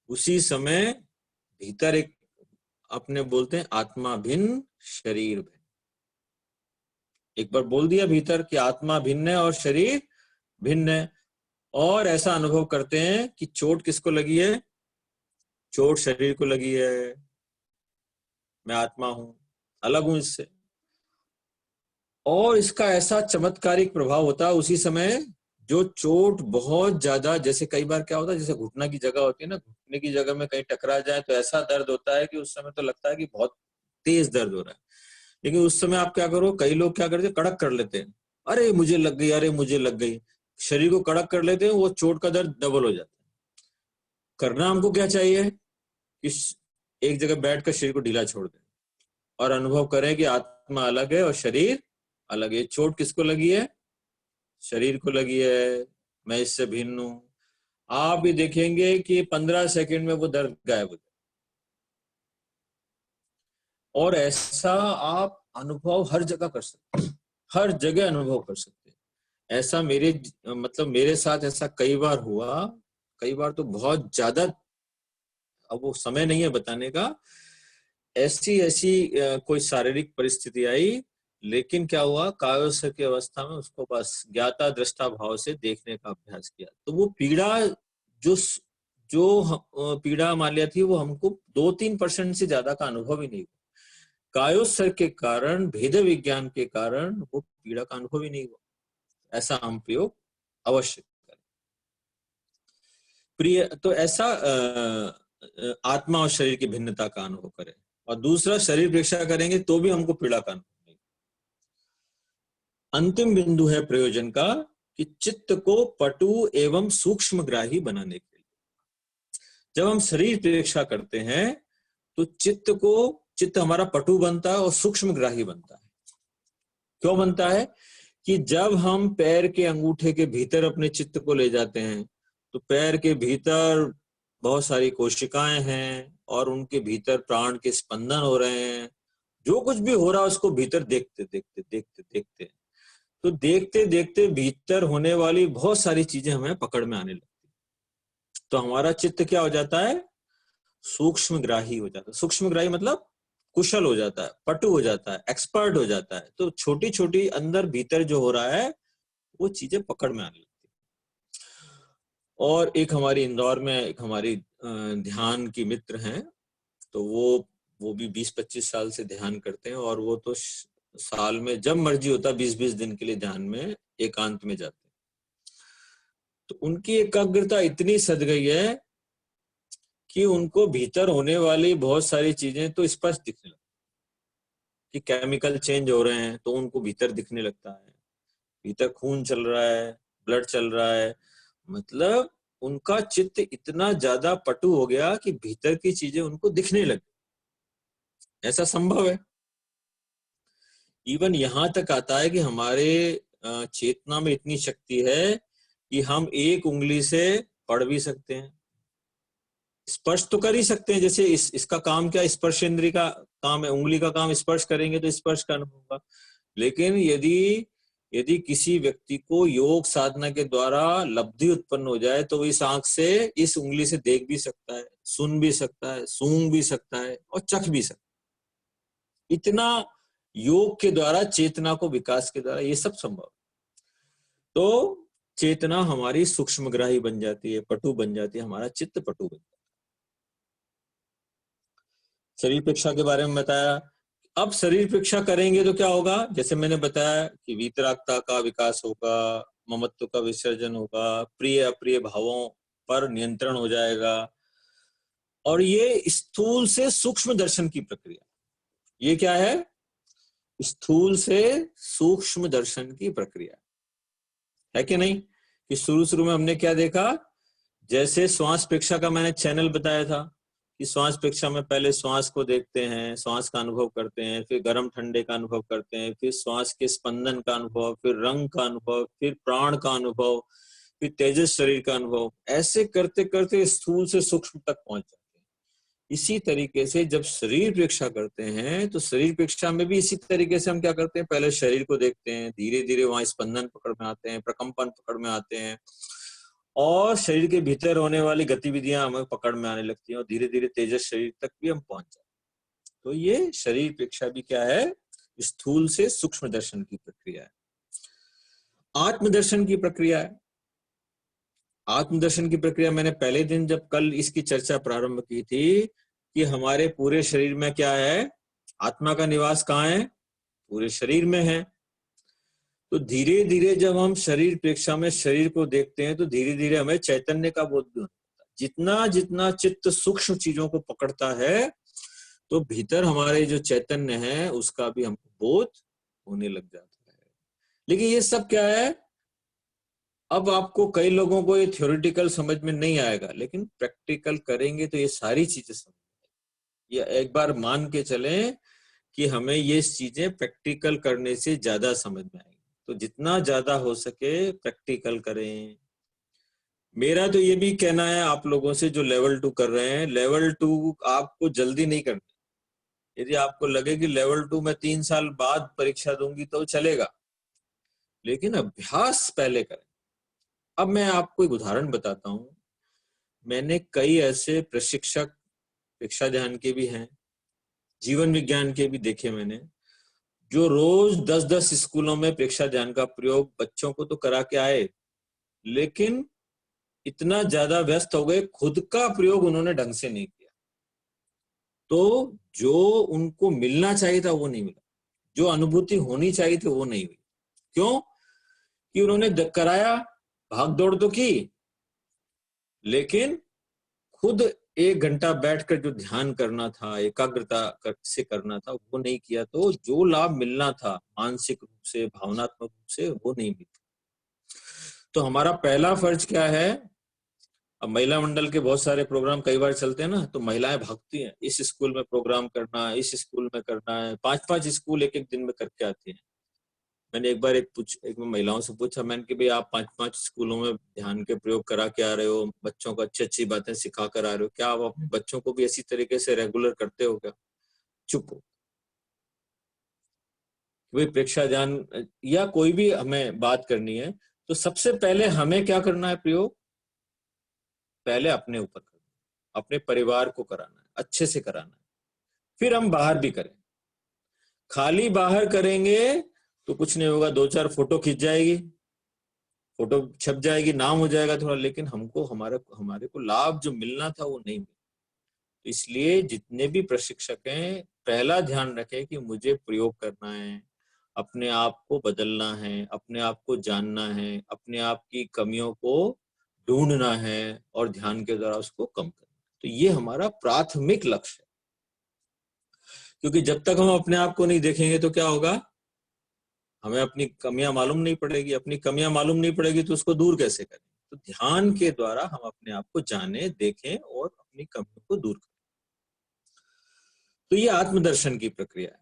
उसी समय भीतर एक अपने बोलते हैं आत्मा भिन्न शरीर भिन्न, एक बार बोल दिया भीतर कि आत्मा भिन्न है और शरीर भिन्न है, और ऐसा अनुभव करते हैं कि चोट किसको लगी है, चोट शरीर को लगी है, मैं आत्मा हूं, अलग हूं इससे। और इसका ऐसा चमत्कारिक प्रभाव होता है उसी समय, जो चोट बहुत ज्यादा, जैसे कई बार क्या होता है, जैसे घुटना की जगह होती है ना, घुटने की जगह में कहीं टकरा जाए तो ऐसा दर्द होता है कि उस समय तो लगता है कि बहुत तेज दर्द हो रहा है। लेकिन उस समय आप क्या करो, कई लोग क्या करते हैं, कड़क कर लेते हैं, अरे मुझे लग गई, अरे मुझे लग गई, शरीर को कड़क कर लेते हैं, वो चोट का दर्द डबल हो जाता है। करना हमको क्या चाहिए कि एक जगह बैठ कर शरीर को ढीला छोड़ दें और अनुभव करें कि आत्मा अलग है और शरीर अलग है। चोट किसको लगी है, शरीर को लगी है, मैं इससे भिन्न हूं। आप भी देखेंगे कि 15 सेकंड में वो दर्द गायब हो जाए, और ऐसा आप अनुभव हर जगह कर सकते हैं, हर जगह अनुभव कर सकते हैं। ऐसा मेरे साथ ऐसा कई बार हुआ, कई बार तो बहुत ज्यादा, अब वो समय नहीं है बताने का, ऐसी ऐसी कोई शारीरिक परिस्थिति आई, लेकिन क्या हुआ, कायोत्सर्ग की अवस्था में उसको बस ज्ञाता दृष्टा भाव से देखने का अभ्यास किया, तो वो पीड़ा जो पीड़ा मान लिया थी, वो हमको 2-3% से ज्यादा का अनुभव ही नहीं हुआ। कायोत्सर्ग के कारण, भेद विज्ञान के कारण वो पीड़ा का अनुभव ही नहीं हुआ। ऐसा हम प्रयोग अवश्य करें। प्रिय तो ऐसा आत्मा और शरीर की भिन्नता का अनुभव करें, और दूसरा शरीर प्रेक्षा करेंगे तो भी हमको पीड़ा का अनुभव नहीं। अंतिम बिंदु है प्रयोजन का, कि चित्त को पटु एवं सूक्ष्मग्राही बनाने के लिए जब हम शरीर प्रेक्षा करते हैं तो चित्त हमारा पटु बनता है और सूक्ष्मग्राही बनता है। क्यों बनता है, कि जब हम पैर के अंगूठे के भीतर अपने चित्त को ले जाते हैं तो पैर के भीतर बहुत सारी कोशिकाएं हैं और उनके भीतर प्राण के स्पंदन हो रहे हैं, जो कुछ भी हो रहा है उसको भीतर देखते देखते देखते देखते, तो देखते देखते भीतर होने वाली बहुत सारी चीजें हमें पकड़ में आने लगती, तो हमारा चित्त क्या हो जाता है, सूक्ष्मग्राही हो जाता है। सूक्ष्मग्राही मतलब कुशल हो जाता है, पटु हो जाता है, एक्सपर्ट हो जाता है, तो छोटी छोटी अंदर भीतर जो हो रहा है वो चीजें पकड़ में आने लगती है। और एक हमारी इंदौर में एक हमारी ध्यान की मित्र हैं, तो वो भी 20-25 साल से ध्यान करते हैं, और वो तो साल में जब मर्जी होता 20-20 दिन के लिए ध्यान में एकांत में जाते हैं। तो उनकी एकाग्रता इतनी सध गई है कि उनको भीतर होने वाली बहुत सारी चीजें तो स्पष्ट दिखने लगती, कि केमिकल चेंज हो रहे हैं तो उनको भीतर दिखने लगता है, भीतर खून चल रहा है, ब्लड चल रहा है, मतलब उनका चित्त इतना ज्यादा पटु हो गया कि भीतर की चीजें उनको दिखने लगी। ऐसा संभव है। इवन यहां तक आता है कि हमारे चेतना में इतनी शक्ति है कि हम एक उंगली से पढ़ भी सकते हैं, स्पर्श तो कर ही सकते हैं। जैसे इसका काम क्या, स्पर्श इंद्रिय का काम है, उंगली का काम स्पर्श करेंगे तो स्पर्श का अनुभव होगा। लेकिन यदि यदि किसी व्यक्ति को योग साधना के द्वारा लब्धि उत्पन्न हो जाए तो वो इस आंख से, इस उंगली से देख भी सकता है, सुन भी सकता है, सूंघ भी सकता है और चख भी सकता है। इतना योग के द्वारा, चेतना को विकास के द्वारा ये सब संभव। तो चेतना हमारी सूक्ष्मग्राही बन जाती है, पटु बन जाती है, हमारा चित्त पटु बन जाता है। शरीर प्रेक्षा के बारे में बताया। अब शरीर प्रेक्षा करेंगे तो क्या होगा, जैसे मैंने बताया कि वीतरागता का विकास होगा, ममत्व का विसर्जन होगा, प्रिय अप्रिय भावों पर नियंत्रण हो जाएगा। और ये स्थूल से सूक्ष्म दर्शन की प्रक्रिया, ये क्या है, स्थूल से सूक्ष्म दर्शन की प्रक्रिया है कि नहीं। कि शुरू शुरू में हमने क्या देखा, जैसे श्वास प्रेक्षा का मैंने चैनल बताया था कि श्वास प्रेक्षा में पहले श्वास को देखते हैं, श्वास का अनुभव करते हैं, फिर गर्म ठंडे का अनुभव करते हैं, फिर श्वास के स्पंदन का अनुभव, फिर रंग का अनुभव, फिर प्राण का अनुभव, फिर तेजस शरीर का अनुभव। ऐसे करते करते स्थूल से सूक्ष्म तक पहुंच जाते हैं। इसी तरीके से जब शरीर प्रेक्षा करते हैं तो शरीर प्रेक्षा में भी इसी तरीके से हम क्या करते हैं, पहले शरीर को देखते हैं, धीरे धीरे वहां स्पंदन पकड़ में आते हैं, प्रकंपन पकड़ में आते हैं, और शरीर के भीतर होने वाली गतिविधियां हमें पकड़ में आने लगती हैं, और धीरे धीरे तेजस शरीर तक भी हम पहुंच जाते हैं। तो ये शरीर प्रेक्षा भी क्या है, स्थूल से सूक्ष्म दर्शन की प्रक्रिया है। आत्मदर्शन की प्रक्रिया है। आत्मदर्शन की प्रक्रिया मैंने पहले दिन जब कल इसकी चर्चा प्रारंभ की थी कि हमारे पूरे शरीर में क्या है, आत्मा का निवास कहाँ है, पूरे शरीर में है। तो धीरे धीरे जब हम शरीर प्रेक्षा में शरीर को देखते हैं तो धीरे धीरे हमें चैतन्य का बोध भी होता है। जितना जितना चित्त सूक्ष्म चीजों को पकड़ता है तो भीतर हमारे जो चैतन्य है उसका भी हमको बोध होने लग जाता है। लेकिन ये सब क्या है, अब आपको कई लोगों को ये थ्योरेटिकल समझ में नहीं आएगा, लेकिन प्रैक्टिकल करेंगे तो ये सारी चीजें समझ आएगी। ये एक बार मान के चलें कि हमें ये चीजें प्रैक्टिकल करने से ज्यादा समझ में आएगी। तो जितना ज्यादा हो सके प्रैक्टिकल करें। मेरा तो ये भी कहना है आप लोगों से जो लेवल 2 कर रहे हैं, लेवल 2 आपको जल्दी नहीं करना। यदि आपको लगे कि लेवल 2 में 3 साल बाद परीक्षा दूंगी तो चलेगा, लेकिन अभ्यास पहले करें। अब मैं आपको एक उदाहरण बताता हूं। मैंने कई ऐसे प्रशिक्षक, शिक्षा ध्यान के भी हैं, जीवन विज्ञान के भी देखे मैंने, जो रोज 10-10 स्कूलों में प्रेक्षा ध्यान का प्रयोग बच्चों को तो करा के आए, लेकिन इतना ज्यादा व्यस्त हो गए, खुद का प्रयोग उन्होंने ढंग से नहीं किया। तो जो उनको मिलना चाहिए था वो नहीं मिला, जो अनुभूति होनी चाहिए थी वो नहीं हुई। क्यों? कि उन्होंने कराया, भाग दौड़ तो की, लेकिन खुद 1 घंटा बैठकर जो ध्यान करना था, एकाग्रता से करना था, वो नहीं किया। तो जो लाभ मिलना था मानसिक रूप से, भावनात्मक रूप से, वो नहीं मिला। तो हमारा पहला फर्ज क्या है, अब महिला मंडल के बहुत सारे प्रोग्राम कई बार चलते हैं ना, तो महिलाएं भागती हैं, इस स्कूल में प्रोग्राम करना है, इस स्कूल में करना है, 5-5 स्कूल एक दिन में करके आती हैं। मैंने एक बार एक महिलाओं से पूछा, मैंने कि भाई आप 5-5 स्कूलों में ध्यान के प्रयोग करा के आ रहे हो, बच्चों को अच्छी अच्छी बातें सिखा कर आ रहे हो, क्या आप अपने बच्चों को भी इसी तरीके से रेगुलर करते हो क्या? चुप हो। वही प्रेक्षा ध्यान या कोई भी हमें बात करनी है तो सबसे पहले हमें क्या करना है प्रयोग, पहले अपने ऊपर करना, अपने परिवार को कराना है, अच्छे से कराना है, फिर हम बाहर भी करें। खाली बाहर करेंगे तो कुछ नहीं होगा, 2-4 फोटो खिंच जाएगी, फोटो छप जाएगी, नाम हो जाएगा थोड़ा, लेकिन हमको हमारे को लाभ जो मिलना था वो नहीं मिला। तो इसलिए जितने भी प्रशिक्षक हैं, पहला ध्यान रखें कि मुझे प्रयोग करना है, अपने आप को बदलना है, अपने आप को जानना है, अपने आप की कमियों को ढूंढना है और ध्यान के द्वारा उसको कम करना। तो ये हमारा प्राथमिक लक्ष्य है। क्योंकि जब तक हम अपने आप को नहीं देखेंगे तो क्या होगा, हमें अपनी कमियां मालूम नहीं पड़ेगी। अपनी कमियां मालूम नहीं पड़ेगी तो उसको दूर कैसे करें? तो ध्यान के द्वारा हम अपने आप को जाने, देखें और अपनी कमियों को दूर करें। तो ये आत्मदर्शन की प्रक्रिया है।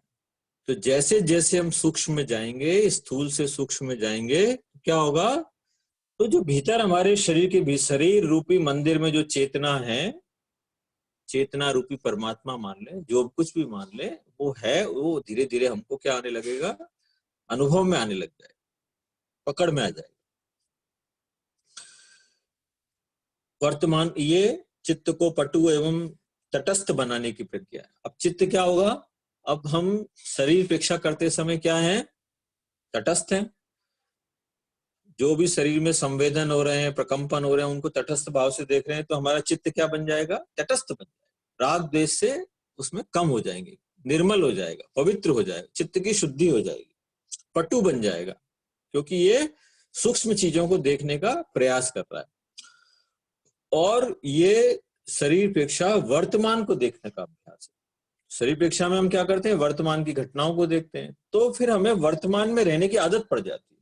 तो जैसे जैसे हम सूक्ष्म में जाएंगे, स्थूल से सूक्ष्म में जाएंगे, क्या होगा? तो जो भीतर हमारे शरीर के भी शरीर रूपी मंदिर में जो चेतना है, चेतना रूपी परमात्मा मान ले, जो कुछ भी मान ले, वो है, वो धीरे धीरे हमको क्या आने लगेगा? अनुभव में आने लग जाए, पकड़ में आ जाएगा। वर्तमान ये चित्त को पटु एवं तटस्थ बनाने की प्रक्रिया है। अब चित्त क्या होगा? अब हम शरीर पेक्षा करते समय क्या है? तटस्थ हैं। जो भी शरीर में संवेदन हो रहे हैं, प्रकंपन हो रहे हैं, उनको तटस्थ भाव से देख रहे हैं, तो हमारा चित्त क्या बन जाएगा? तटस्थ बन जाएगा। राग द्वेष से उसमें कम हो जाएंगे, निर्मल हो जाएगा, पवित्र हो जाएगा, चित्त की शुद्धि हो जाएगी, पटु बन जाएगा, क्योंकि ये सूक्ष्म चीजों को देखने का प्रयास कर रहा है। और ये शरीर पेक्षा वर्तमान को देखने का अभ्यास है। शरीर पेक्षा में हम क्या करते हैं? वर्तमान की घटनाओं को देखते हैं, तो फिर हमें वर्तमान में रहने की आदत पड़ जाती है।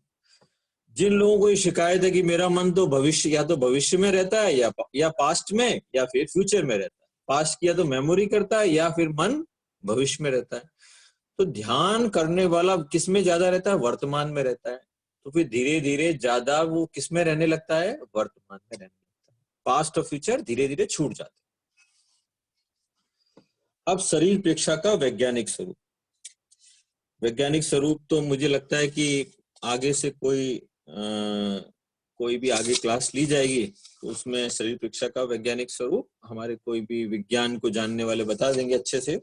जिन लोगों को ये शिकायत है कि मेरा मन तो भविष्य, या तो भविष्य में रहता है या पास्ट में या फिर फ्यूचर में रहता है, पास्ट की या तो मेमोरी करता है या फिर मन भविष्य में रहता है, तो ध्यान करने वाला किस में ज्यादा रहता है? वर्तमान में रहता है। तो फिर धीरे धीरे ज्यादा वो किस में रहने लगता है? वर्तमान में रहने लगता है। पास्ट और फ्यूचर धीरे धीरे छूट जाते हैं। अब शरीर प्रेक्षा का वैज्ञानिक स्वरूप। वैज्ञानिक स्वरूप तो मुझे लगता है कि आगे से कोई भी आगे क्लास ली जाएगी तो उसमें शरीर प्रेक्षा का वैज्ञानिक स्वरूप हमारे कोई भी विज्ञान को जानने वाले बता देंगे अच्छे से।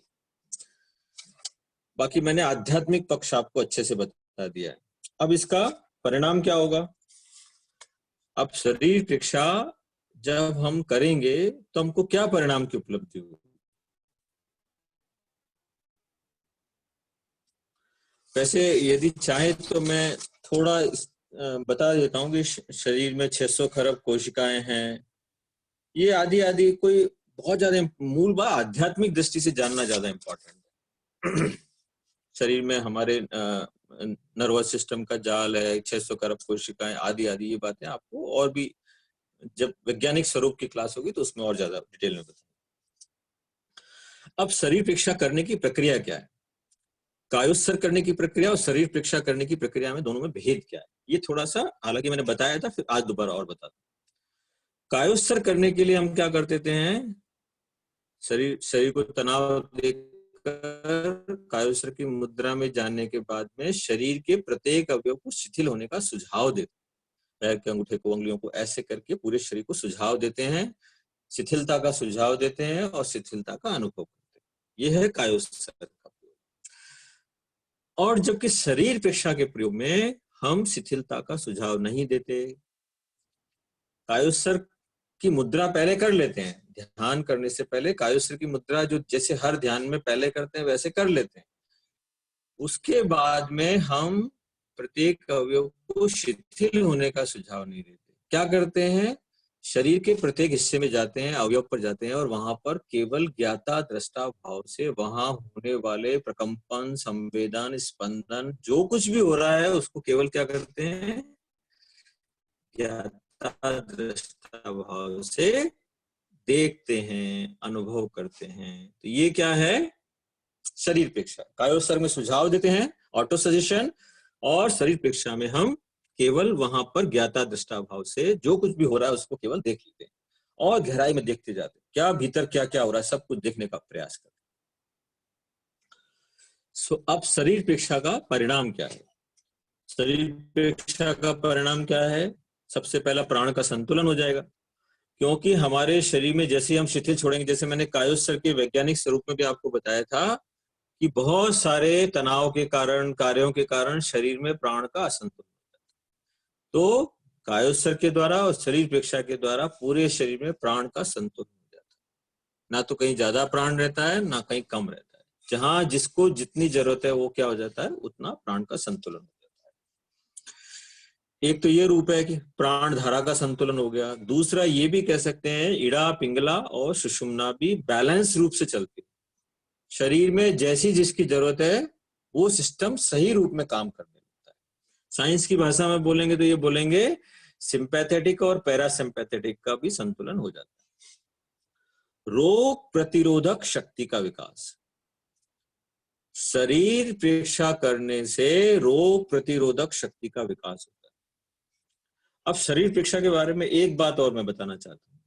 बाकी मैंने आध्यात्मिक पक्ष आपको अच्छे से बता दिया है। अब इसका परिणाम क्या होगा? अब शरीर प्रेक्षा जब हम करेंगे तो हमको क्या परिणाम की उपलब्धि होगी? वैसे यदि चाहे तो मैं थोड़ा बता देता हूँ कि शरीर में 600 खरब कोशिकाएं हैं, ये आदि आदि कोई बहुत ज्यादा मूल बात आध्यात्मिक दृष्टि से जानना ज्यादा इम्पोर्टेंट है। शरीर में हमारे नर्वस सिस्टम का जाल है, 600 खरब कोशिकाएं, आदि आदि ये बातें आपको और भी जब वैज्ञानिक स्वरूप की क्लास होगी तो उसमें और ज्यादा डिटेल में बताऊंगा। अब शरीर प्रेक्षा करने की प्रक्रिया क्या है? कायोत्सर्ग करने की प्रक्रिया और शरीर प्रेक्षा करने की प्रक्रिया में दोनों में भेद क्या है? ये थोड़ा सा हालांकि मैंने बताया था, फिर आज दोबारा और बता दूं। कायोत्सर्ग करने के लिए हम क्या करते हैं? शरीर को तनाव देकर कायोत्सर्ग की मुद्रा में जाने के बाद में शरीर के प्रत्येक अवयव को शिथिल होने का सुझाव देते हैं। पैर के अंगूठे को, उंगलियों को ऐसे करके पूरे शरीर को सुझाव देते हैं, शिथिलता का सुझाव देते हैं और शिथिलता का अनुभव करते हैं। यह है कायोत्सर्ग का प्रयोग। और जबकि शरीर प्रेक्षा के प्रयोग में हम शिथिलता का सुझाव नहीं देते, कायोत्सर्ग की मुद्रा पहले कर लेते हैं। ध्यान करने से पहले कायोत्सर्ग की मुद्रा जो जैसे हर ध्यान में पहले करते हैं वैसे कर लेते हैं। उसके बाद में हम प्रत्येक अवयव को शिथिल होने का सुझाव नहीं देते। क्या करते हैं? शरीर के प्रत्येक हिस्से में जाते हैं, अवयव पर जाते हैं और वहां पर केवल ज्ञाता दृष्टा भाव से वहां होने वाले प्रकंपन, संवेदन, स्पंदन, जो कुछ भी हो रहा है उसको केवल क्या करते हैं? ज्ञाता दृष्टा भाव से देखते हैं, अनुभव करते हैं। तो ये क्या है? शरीर प्रेक्षा। कायोत्सर्ग में सुझाव देते हैं, ऑटो सजेशन, और शरीर प्रेक्षा में हम केवल वहां पर ज्ञाता दृष्टा भाव से जो कुछ भी हो रहा है उसको केवल देख लेते हैं और गहराई में देखते जाते हैं, क्या भीतर क्या क्या हो रहा है सब कुछ देखने का प्रयास करते हैं। अब शरीर प्रेक्षा का परिणाम क्या है? शरीर प्रेक्षा का परिणाम क्या है? सबसे पहला प्राण का संतुलन हो जाएगा, क्योंकि हमारे शरीर में जैसे हम शिथिल छोड़ेंगे, जैसे मैंने कायोत्सर्ग के वैज्ञानिक स्वरूप में भी आपको बताया था कि बहुत सारे तनाव के कारण, कार्यों के कारण शरीर में प्राण का असंतुलन होता है। तो कायोत्सर्ग के द्वारा और शरीर प्रेक्षा के द्वारा पूरे शरीर में प्राण का संतुलन हो जाता है। ना तो कहीं ज्यादा प्राण रहता है ना कहीं कम रहता है। जहां जिसको जितनी जरूरत है वो क्या हो जाता है? उतना प्राण का संतुलन हो जाता है। एक तो ये रूप है कि प्राण धारा का संतुलन हो गया। दूसरा ये भी कह सकते हैं इड़ा, पिंगला और सुषुम्ना भी बैलेंस रूप से चलती है। शरीर में जैसी जिसकी जरूरत है वो सिस्टम सही रूप में काम करने लगता है। साइंस की भाषा में बोलेंगे तो ये बोलेंगे सिंपैथेटिक और पैरासिम्पैथेटिक का भी संतुलन हो जाता है। रोग प्रतिरोधक शक्ति का विकास, शरीर परीक्षा करने से रोग प्रतिरोधक शक्ति का विकास होता है। अब शरीर परीक्षा के बारे में एक बात और मैं बताना चाहता हूँ।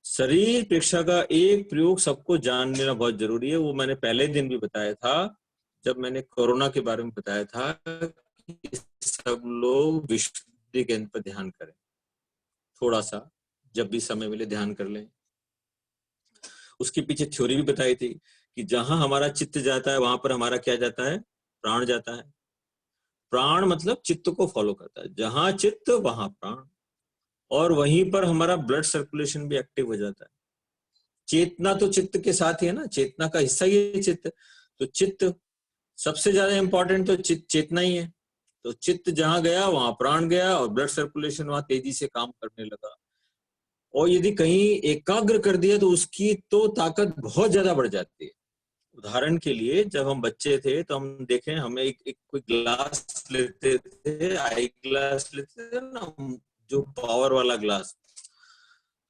शरीर परीक्षा का एक प्रयोग सबको जान लेना बहुत जरूरी है। वो मैंने पहले दिन भी बताया था जब मैंने कोरोना के बारे में बताया था कि सब लोग विशुद्धि केंद्र पर ध्यान करें, थोड़ा सा जब भी समय मिले ध्यान कर लें। उसके पीछे थ्योरी भी बताई थी कि जहां हमारा चित्त जाता है वहां पर हमारा क्या जाता है, प्राण जाता है। प्राण मतलब चित्त को फॉलो करता है, जहां चित्त वहां प्राण, और वहीं पर हमारा ब्लड सर्कुलेशन भी एक्टिव हो जाता है। चेतना तो चित्त के साथ ही है ना, चेतना का हिस्सा ही है चित्त। तो चित्त सबसे ज्यादा इंपॉर्टेंट तो चेतना ही है। तो चित्त जहां गया वहां प्राण गया और ब्लड सर्कुलेशन वहां तेजी से काम करने लगा। और यदि कहीं एकाग्र कर दिया तो उसकी तो ताकत बहुत ज्यादा बढ़ जाती है। उदाहरण के लिए जब हम बच्चे थे तो हम देखें, हमें एक कोई ग्लास लेते थे, आई ग्लास लेते थे ना, जो पावर वाला ग्लास,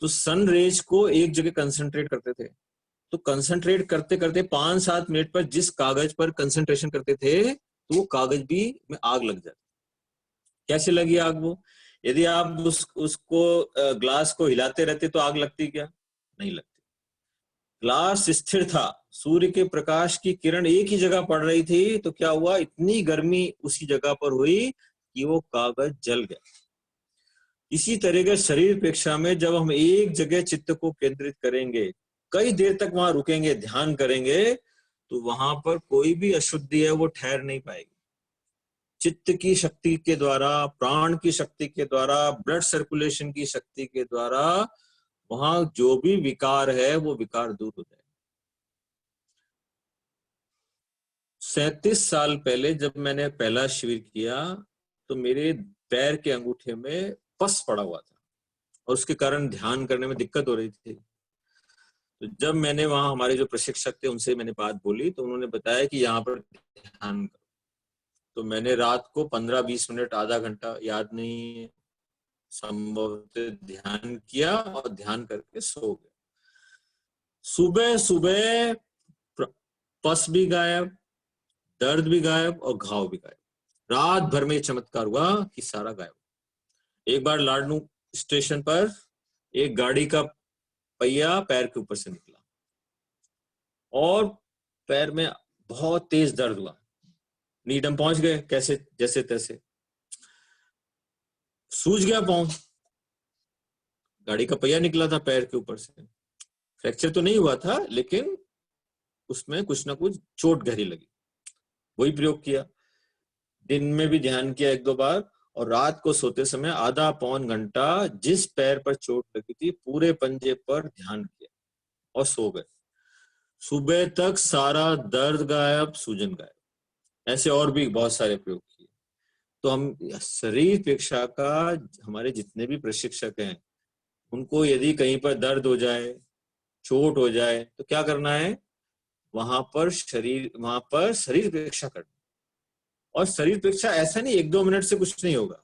तो सन रेज को एक जगह कंसंट्रेट करते थे। तो कंसंट्रेट करते करते 5-7 मिनट पर जिस कागज पर कंसंट्रेशन करते थे तो वो कागज भी में आग लग जाती। कैसे लगी आग वो? यदि आप उसको ग्लास को हिलाते रहते तो आग लगती क्या? नहीं लगती। ग्लास स्थिर था, सूर्य के प्रकाश की किरण एक ही जगह पड़ रही थी, तो क्या हुआ, इतनी गर्मी उसी जगह पर हुई कि वो कागज जल गया। इसी तरह के शरीर प्रेक्षा में जब हम एक जगह चित्त को केंद्रित करेंगे, कई देर तक वहां रुकेंगे, ध्यान करेंगे, तो वहां पर कोई भी अशुद्धि है वो ठहर नहीं पाएगी। चित्त की शक्ति के द्वारा, प्राण की शक्ति के द्वारा, ब्लड सर्कुलेशन की शक्ति के द्वारा वहां जो भी विकार है वो विकार दूर हो जाए। 37 साल पहले जब मैंने पहला शिविर किया तो मेरे पैर के अंगूठे में पस पड़ा हुआ था और उसके कारण ध्यान करने में दिक्कत हो रही थी। तो जब मैंने वहां हमारे जो प्रशिक्षक थे उनसे मैंने बात बोली तो उन्होंने बताया कि यहाँ पर ध्यान करो। तो मैंने रात को 15-20 मिनट, आधा घंटा, याद नहीं, संभवतः ध्यान किया और ध्यान करके सो गया। सुबह सुबह पस भी गायब, दर्द भी गायब और घाव भी गायब। रात भर में चमत्कार हुआ कि सारा गायब। एक बार लाडनू स्टेशन पर एक गाड़ी का पहिया पैर के ऊपर से निकला और पैर में बहुत तेज दर्द हुआ। नीडम पहुंच गए कैसे, जैसे तैसे, सूज गया पांव, गाड़ी का पहिया निकला था पैर के ऊपर से। फ्रैक्चर तो नहीं हुआ था लेकिन उसमें कुछ ना कुछ चोट गहरी लगी। वही प्रयोग किया, दिन में भी ध्यान किया 1-2 बार, और रात को सोते समय आधा पौन घंटा जिस पैर पर चोट लगी थी पूरे पंजे पर ध्यान किया और सो गए। सुबह तक सारा दर्द गायब, सूजन गायब। ऐसे और भी बहुत सारे प्रयोग किए। तो हम शरीर परीक्षा का, हमारे जितने भी प्रशिक्षक हैं उनको यदि कहीं पर दर्द हो जाए, चोट हो जाए, तो क्या करना है, वहां पर शरीर परीक्षा करना। और शरीर परीक्षा ऐसा नहीं 1-2 मिनट से कुछ नहीं होगा।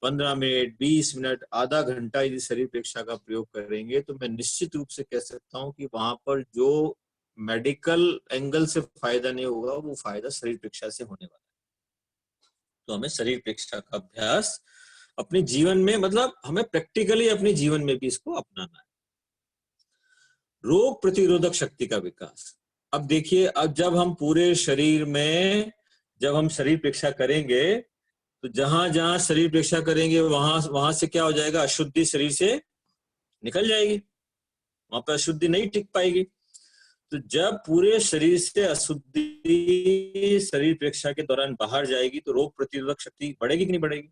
15 मिनट, 20 मिनट, आधा घंटा यदि शरीर परीक्षा का प्रयोग करेंगे तो मैं निश्चित रूप से कह सकता हूं कि वहां पर जो मेडिकल एंगल से फायदा नहीं होगा वो फायदा शरीर परीक्षा से होने वाला है। तो हमें शरीर परीक्षा का अभ्यास अपने जीवन में, मतलब हमें प्रैक्टिकली अपने जीवन में भी इसको अपनाना है। रोग प्रतिरोधक शक्ति का विकास। अब देखिए, अब जब हम पूरे शरीर में जब हम शरीर परीक्षा करेंगे तो जहां जहां शरीर परीक्षा करेंगे वहां से क्या हो जाएगा, अशुद्धि शरीर से निकल जाएगी, वहां पर अशुद्धि नहीं टिक पाएगी। तो जब पूरे शरीर से अशुद्धि शरीर परीक्षा के दौरान बाहर जाएगी तो रोग प्रतिरोधक शक्ति बढ़ेगी कि नहीं बढ़ेगी?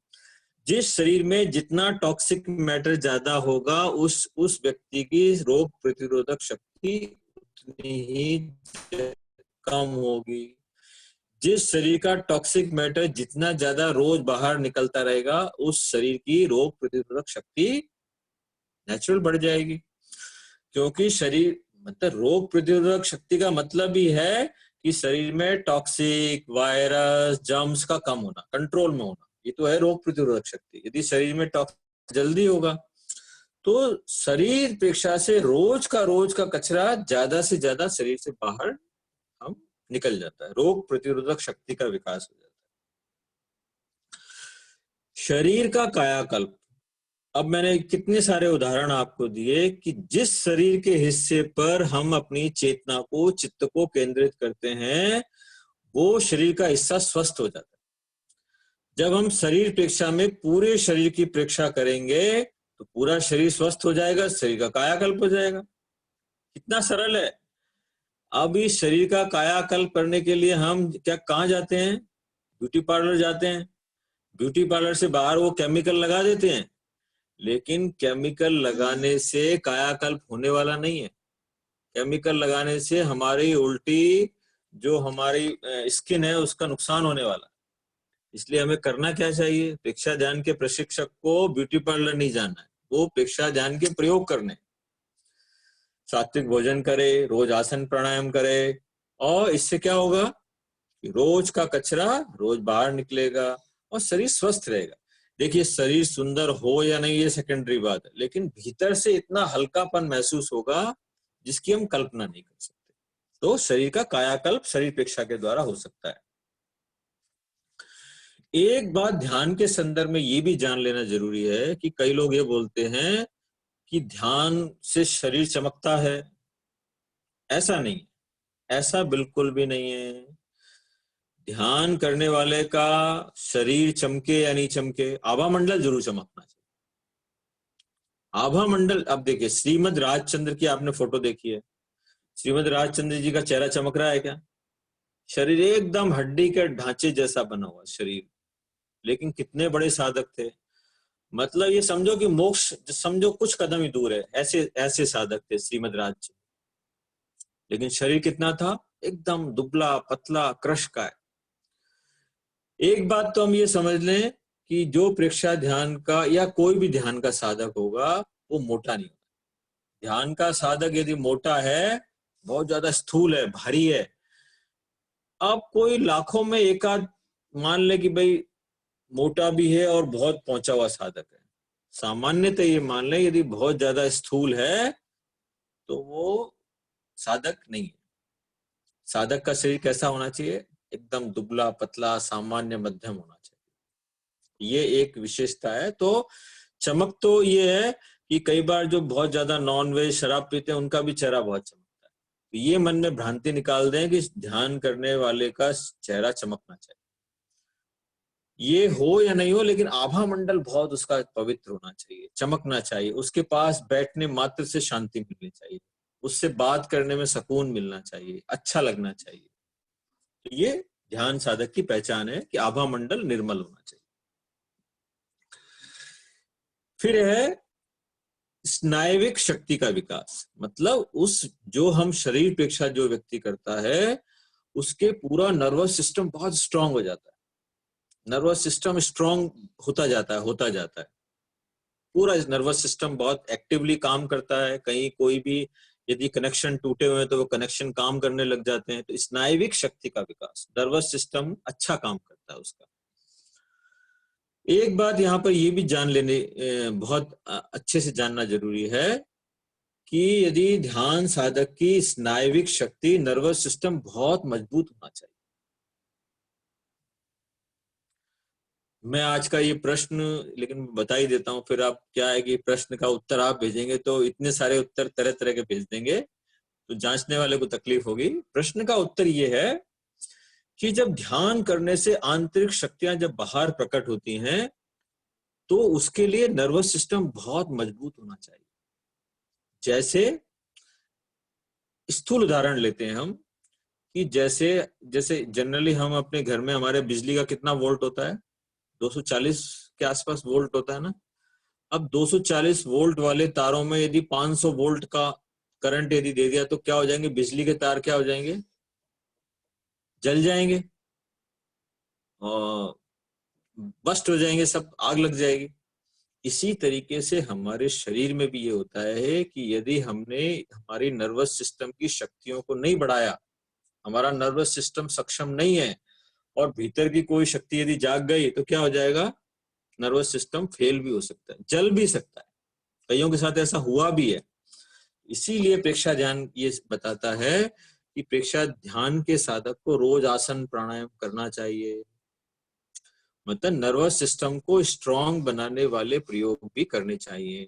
जिस शरीर में जितना टॉक्सिक मैटर ज्यादा होगा उस व्यक्ति की रोग प्रतिरोधक शक्ति उतनी ही कम होगी। जिस शरीर का टॉक्सिक मैटर जितना ज्यादा रोज बाहर निकलता रहेगा उस शरीर की रोग प्रतिरोधक शक्ति नेचुरल बढ़ जाएगी। क्योंकि शरीर, मतलब रोग प्रतिरोधक शक्ति का मतलब ही है कि शरीर में टॉक्सिक, वायरस, जर्म्स का कम होना, कंट्रोल में होना। ये तो है रोग प्रतिरोधक शक्ति। यदि शरीर में टॉक्सिन जल्दी होगा तो शरीर अपेक्षा से रोज का कचरा ज्यादा से ज्यादा शरीर से बाहर हम निकल जाता है, रोग प्रतिरोधक शक्ति का विकास हो जाता है। शरीर का कायाकल्प, अब मैंने कितने सारे उदाहरण आपको दिए कि जिस शरीर के हिस्से पर हम अपनी चेतना को, चित्त को केंद्रित करते हैं, वो शरीर का हिस्सा स्वस्थ हो जाता है। जब हम शरीर प्रेक्षा में पूरे शरीर की प्रेक्षा करेंगे तो पूरा शरीर स्वस्थ हो जाएगा, शरीर का कायाकल्प हो जाएगा। कितना सरल है। अब इस शरीर का कायाकल्प करने के लिए हम कहाँ जाते हैं? ब्यूटी पार्लर जाते हैं। ब्यूटी पार्लर से बाहर वो केमिकल लगा देते हैं, लेकिन केमिकल लगाने से कायाकल्प होने वाला नहीं है। केमिकल लगाने से हमारी उल्टी जो हमारी स्किन है उसका नुकसान होने वाला। इसलिए हमें करना क्या चाहिए? प्रेक्षा ध्यान के प्रशिक्षक को ब्यूटी पार्लर नहीं जाना है, वो प्रेक्षा ध्यान के प्रयोग करने। सात्विक भोजन करे, रोज आसन प्राणायाम करे, और इससे क्या होगा कि रोज का कचरा रोज बाहर निकलेगा और शरीर स्वस्थ रहेगा। देखिए, शरीर सुंदर हो या नहीं ये सेकेंडरी बात है, लेकिन भीतर से इतना हल्कापन महसूस होगा जिसकी हम कल्पना नहीं कर सकते। तो शरीर का कायाकल्प शरीर प्रेक्षा के द्वारा हो सकता है। एक बात ध्यान के संदर्भ में ये भी जान लेना जरूरी है कि कई लोग ये बोलते हैं कि ध्यान से शरीर चमकता है। ऐसा नहीं, ऐसा बिल्कुल भी नहीं है। ध्यान करने वाले का शरीर चमके या नहीं चमके, आभा मंडल जरूर चमकना चाहिए। आभा मंडल, अब देखिए श्रीमद राजचंद्र की आपने फोटो देखी है, श्रीमद राजचंद्र जी का चेहरा चमक रहा है क्या? शरीर एकदम हड्डी के ढांचे जैसा बना हुआ शरीर, लेकिन कितने बड़े साधक थे। मतलब ये समझो कि मोक्ष समझो कुछ कदम ही दूर है, ऐसे ऐसे साधक थे श्रीमद राजचंद्र। लेकिन शरीर कितना था? एकदम दुबला पतला क्रश का है। एक बात तो हम ये समझ लें कि जो प्रेक्षा ध्यान का या कोई भी ध्यान का साधक होगा वो मोटा नहीं होगा। ध्यान का साधक यदि मोटा है, बहुत ज्यादा स्थूल है, भारी है, अब कोई लाखों में एक आध मान ले कि भाई मोटा भी है और बहुत पहुंचा हुआ साधक है। सामान्यतः ये मान ले यदि बहुत ज्यादा स्थूल है तो वो साधक नहीं है। साधक का शरीर कैसा होना चाहिए? एकदम दुबला पतला सामान्य मध्यम होना चाहिए। ये एक विशेषता है। तो चमक तो ये है कि कई बार जो बहुत ज्यादा नॉन वेज शराब पीते हैं उनका भी चेहरा बहुत चमकता है। तो ये मन में भ्रांति निकाल दें कि ध्यान करने वाले का चेहरा चमकना चाहिए। ये हो या नहीं हो, लेकिन आभा मंडल बहुत उसका पवित्र होना चाहिए, चमकना चाहिए। उसके पास बैठने मात्र से शांति मिलनी चाहिए, उससे बात करने में सुकून मिलना चाहिए, अच्छा लगना चाहिए। तो ये ध्यान साधक की पहचान है कि आभा मंडल निर्मल होना चाहिए। फिर है स्नायविक शक्ति का विकास, मतलब उस जो हम शरीर प्रेक्षा जो व्यक्ति करता है उसके पूरा नर्वस सिस्टम बहुत स्ट्रांग हो जाता है। नर्वस सिस्टम स्ट्रांग होता जाता है। पूरा नर्वस सिस्टम बहुत एक्टिवली काम करता है। कहीं कोई भी यदि कनेक्शन टूटे हुए हैं तो वो कनेक्शन काम करने लग जाते हैं। तो स्नायविक शक्ति का विकास, नर्वस सिस्टम अच्छा काम करता है उसका। एक बात यहाँ पर ये भी जान लेने बहुत अच्छे से जानना जरूरी है कि यदि ध्यान साधक की स्नायविक शक्ति, नर्वस सिस्टम बहुत मजबूत होना चाहिए। मैं आज का ये प्रश्न लेकिन बता ही देता हूँ, फिर आप क्या है कि प्रश्न का उत्तर आप भेजेंगे तो इतने सारे उत्तर तरह तरह के भेज देंगे तो जांचने वाले को तकलीफ होगी। प्रश्न का उत्तर ये है कि जब ध्यान करने से आंतरिक शक्तियां जब बाहर प्रकट होती हैं तो उसके लिए नर्वस सिस्टम बहुत मजबूत होना चाहिए। जैसे स्थूल उदाहरण लेते हैं हम कि जैसे जैसे जनरली हम अपने घर में, हमारे बिजली का कितना वोल्ट होता है? 240 के आसपास वोल्ट होता है ना। अब 240 वोल्ट वाले तारों में यदि 500 वोल्ट का करंट यदि दे दिया तो क्या हो जाएंगे? बिजली के तार क्या हो जाएंगे? जल जाएंगे और बस्ट हो जाएंगे, सब आग लग जाएगी। इसी तरीके से हमारे शरीर में भी ये होता है कि यदि हमने हमारी नर्वस सिस्टम की शक्तियों को नहीं बढ़ाया, हमारा नर्वस सिस्टम सक्षम नहीं है और भीतर की कोई शक्ति यदि जाग गई तो क्या हो जाएगा, नर्वस सिस्टम फेल भी हो सकता है, जल भी सकता है। कईयों के साथ ऐसा हुआ भी है। इसीलिए प्रेक्षा ध्यान ये बताता है कि प्रेक्षा ध्यान के साधक को रोज आसन प्राणायाम करना चाहिए, मतलब नर्वस सिस्टम को स्ट्रांग बनाने वाले प्रयोग भी करने चाहिए।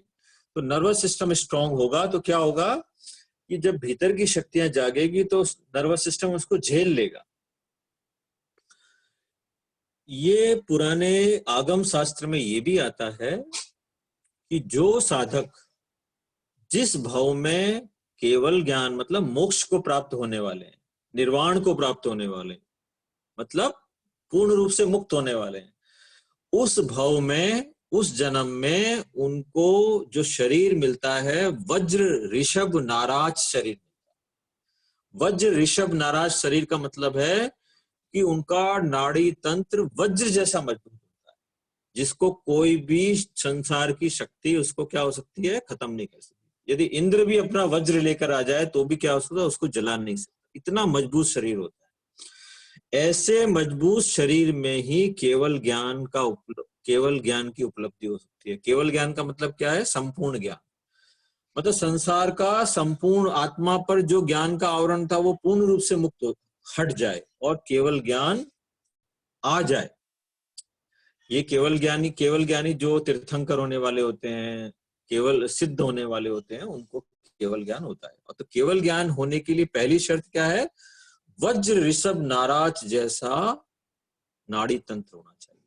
तो नर्वस सिस्टम स्ट्रांग होगा तो क्या होगा कि जब भीतर की शक्तियां जागेगी तो नर्वस सिस्टम उसको झेल लेगा। ये पुराने आगम शास्त्र में ये भी आता है कि जो साधक जिस भाव में केवल ज्ञान मतलब मोक्ष को प्राप्त होने वाले हैं, निर्वाण को प्राप्त होने वाले हैं, मतलब पूर्ण रूप से मुक्त होने वाले हैं, उस भाव में उस जन्म में उनको जो शरीर मिलता है वज्र ऋषभ नाराज शरीर। वज्र ऋषभ नाराज शरीर का मतलब है कि उनका नाड़ी तंत्र वज्र जैसा मजबूत होता है, जिसको कोई भी संसार की शक्ति उसको क्या हो सकती है, खत्म नहीं कर सकती। यदि इंद्र भी अपना वज्र लेकर आ जाए तो भी क्या हो सकता है, उसको जला नहीं सकता, इतना मजबूत शरीर होता है। ऐसे मजबूत शरीर में ही केवल ज्ञान की उपलब्धि हो सकती है। केवल ज्ञान का मतलब क्या है, संपूर्ण ज्ञान, मतलब संसार का संपूर्ण आत्मा पर जो ज्ञान का आवरण था वो पूर्ण रूप से मुक्त हट जाए और केवल ज्ञान आ जाए। ये केवल ज्ञानी जो तीर्थंकर होने वाले होते हैं, केवल सिद्ध होने वाले होते हैं, उनको केवल ज्ञान होता है। और तो केवल ज्ञान होने के लिए पहली शर्त क्या है, वज्र ऋषभ नाराज जैसा नाड़ी तंत्र होना चाहिए।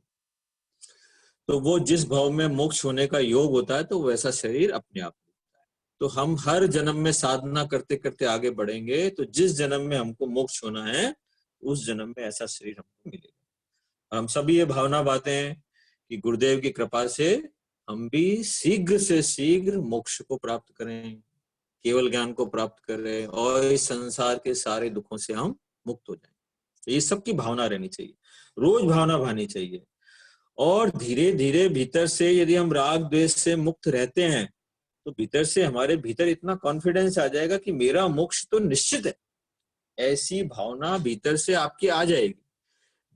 तो वो जिस भाव में मोक्ष होने का योग होता है तो वैसा शरीर अपने आप होता है। तो हम हर जन्म में साधना करते करते आगे बढ़ेंगे तो जिस जन्म में हमको मोक्ष होना है उस जन्म में ऐसा शरीर हमको मिलेगा। हम सभी ये भावना बातें हैं कि गुरुदेव की कृपा से हम भी शीघ्र से शीघ्र मोक्ष को प्राप्त करें, केवल ज्ञान को प्राप्त करें और इस संसार के सारे दुखों से हम मुक्त हो जाएं। ये सबकी भावना रहनी चाहिए, रोज भावना भानी चाहिए। और धीरे धीरे भीतर से यदि हम राग द्वेष से मुक्त रहते हैं तो भीतर से हमारे भीतर इतना कॉन्फिडेंस आ जाएगा कि मेरा मोक्ष तो निश्चित है। ऐसी भावना भीतर से आपकी आ जाएगी।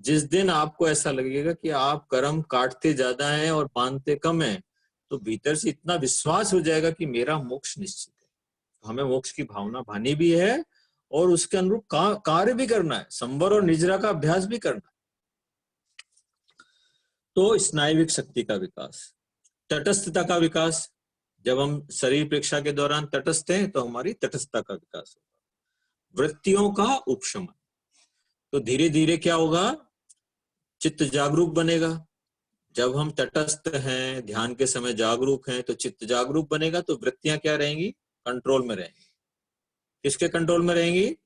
जिस दिन आपको ऐसा लगेगा कि आप कर्म काटते ज्यादा हैं और बांधते कम हैं, तो भीतर से इतना विश्वास हो जाएगा कि मेरा मोक्ष निश्चित है। हमें मोक्ष की भावना भानी भी है और उसके अनुरूप कार्य भी करना है, संवर और निजरा का अभ्यास भी करना है। तो स्नायुविक शक्ति का विकास, तटस्थता का विकास, जब हम शरीर प्रेक्षा के दौरान तटस्थ हैं तो हमारी तटस्थता का विकास होगा। वृत्तियों का उपशमन, तो धीरे धीरे क्या होगा, चित्त जागरूक बनेगा। जब हम तटस्थ हैं, ध्यान के समय जागरूक हैं, तो चित्त जागरूक बनेगा, तो वृत्तियां क्या रहेंगी, कंट्रोल में रहेंगी। किसके कंट्रोल में रहेंगी?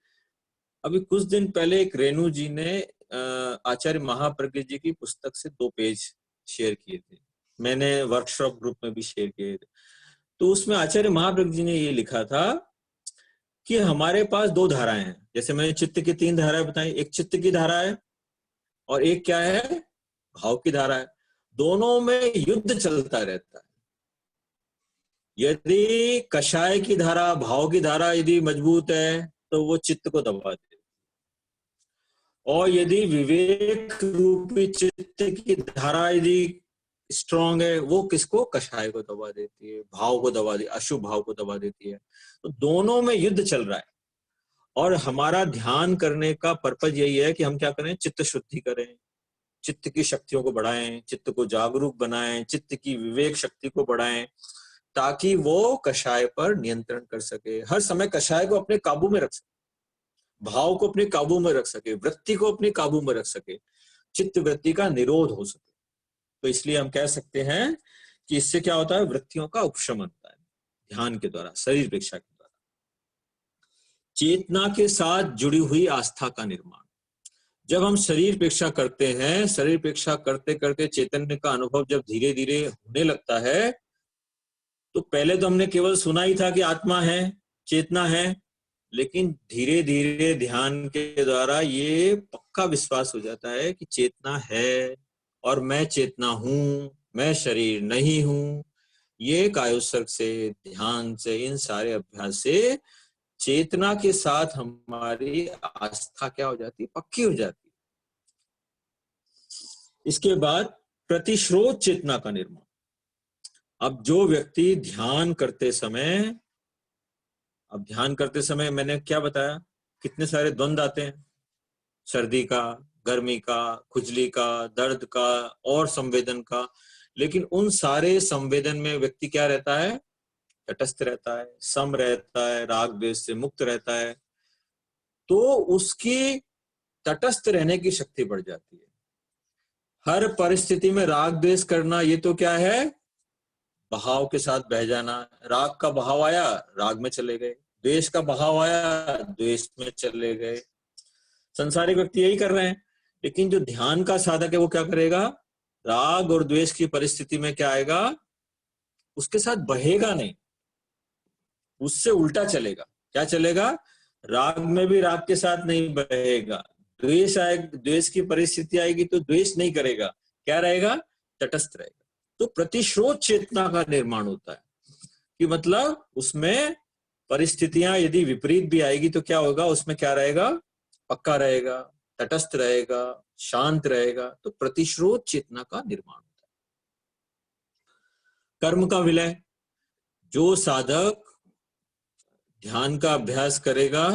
अभी कुछ दिन पहले एक रेणु जी ने आचार्य महाप्रज्ञ जी की पुस्तक से 2 पेज शेयर किए थे, मैंने वर्कशॉप ग्रुप में भी शेयर किए थे। तो उसमें आचार्य महाप्रज्ञ जी ने ये लिखा था कि हमारे पास 2 धाराएं हैं। जैसे मैंने चित्त की 3 धाराएं बताई, एक चित्त की धारा है और एक क्या है, भाव की धारा है। दोनों में युद्ध चलता रहता है। यदि कषाय की धारा, भाव की धारा यदि मजबूत है तो वो चित्त को दबा देती है, और यदि विवेक रूपी चित्त की धारा यदि स्ट्रांग है, वो किसको, कषाय को दबा देती है, भाव को दबा देती, अशुभ भाव को दबा देती है। तो दोनों में युद्ध चल रहा है। और हमारा ध्यान करने का पर्पज यही है कि हम क्या करें, चित्त शुद्धि करें, चित्त की शक्तियों को बढ़ाएं, चित्त को जागरूक बनाएं, चित्त की विवेक शक्ति को बढ़ाएं, ताकि वो कषाय पर नियंत्रण कर सके, हर समय कषाय को अपने काबू में रख सके, भाव को अपने काबू में रख सके, वृत्ति को अपने काबू में रख सके, चित्त वृत्ति का निरोध हो सके। तो इसलिए हम कह सकते हैं कि इससे क्या होता है, वृत्तियों का उपशमन होता है ध्यान के द्वारा, शरीर प्रेक्षा के द्वारा। चेतना के साथ जुड़ी हुई आस्था का निर्माण, जब हम शरीर प्रेक्षा करते हैं, शरीर प्रेक्षा करते करते चैतन्य का अनुभव जब धीरे धीरे होने लगता है, तो पहले तो हमने केवल सुना ही था कि आत्मा है, चेतना है, लेकिन धीरे धीरे ध्यान के द्वारा ये पक्का विश्वास हो जाता है कि चेतना है और मैं चेतना हूं, मैं शरीर नहीं हूं। ये कायोत्सर्ग से, ध्यान से, इन सारे अभ्यास से चेतना के साथ हमारी आस्था क्या हो जाती है, पक्की हो जाती है। इसके बाद प्रतिश्रोत चेतना का निर्माण। अब जो व्यक्ति ध्यान करते समय, अब ध्यान करते समय मैंने क्या बताया, कितने सारे द्वंद आते हैं, सर्दी का, गर्मी का, खुजली का, दर्द का और संवेदन का। लेकिन उन सारे संवेदन में व्यक्ति क्या रहता है, तटस्थ रहता है, सम रहता है, राग द्वेष से मुक्त रहता है, तो उसकी तटस्थ रहने की शक्ति बढ़ जाती है। हर परिस्थिति में राग द्वेष करना, ये तो क्या है, बहाव के साथ बह जाना। राग का बहाव आया, राग में चले गए, द्वेष का बहाव आया, द्वेष में चले गए। संसारिक व्यक्ति यही कर रहे हैं। लेकिन जो ध्यान का साधक है वो क्या करेगा, राग और द्वेष की परिस्थिति में क्या आएगा, उसके साथ बहेगा नहीं, उससे उल्टा चलेगा। क्या चलेगा, राग में भी राग के साथ नहीं बहेगा, द्वेष आएगा, द्वेष की परिस्थिति आएगी तो द्वेष नहीं करेगा, क्या रहेगा, तटस्थ रहेगा। तो प्रतिश्रोत चेतना का निर्माण होता है कि मतलब उसमें परिस्थितियां यदि विपरीत भी आएगी तो क्या होगा, उसमें क्या रहेगा, पक्का रहेगा, तटस्थ रहेगा, शांत रहेगा। तो प्रतिश्रोत चेतना का निर्माण होता है। कर्म का विलय, जो साधक ध्यान का अभ्यास करेगा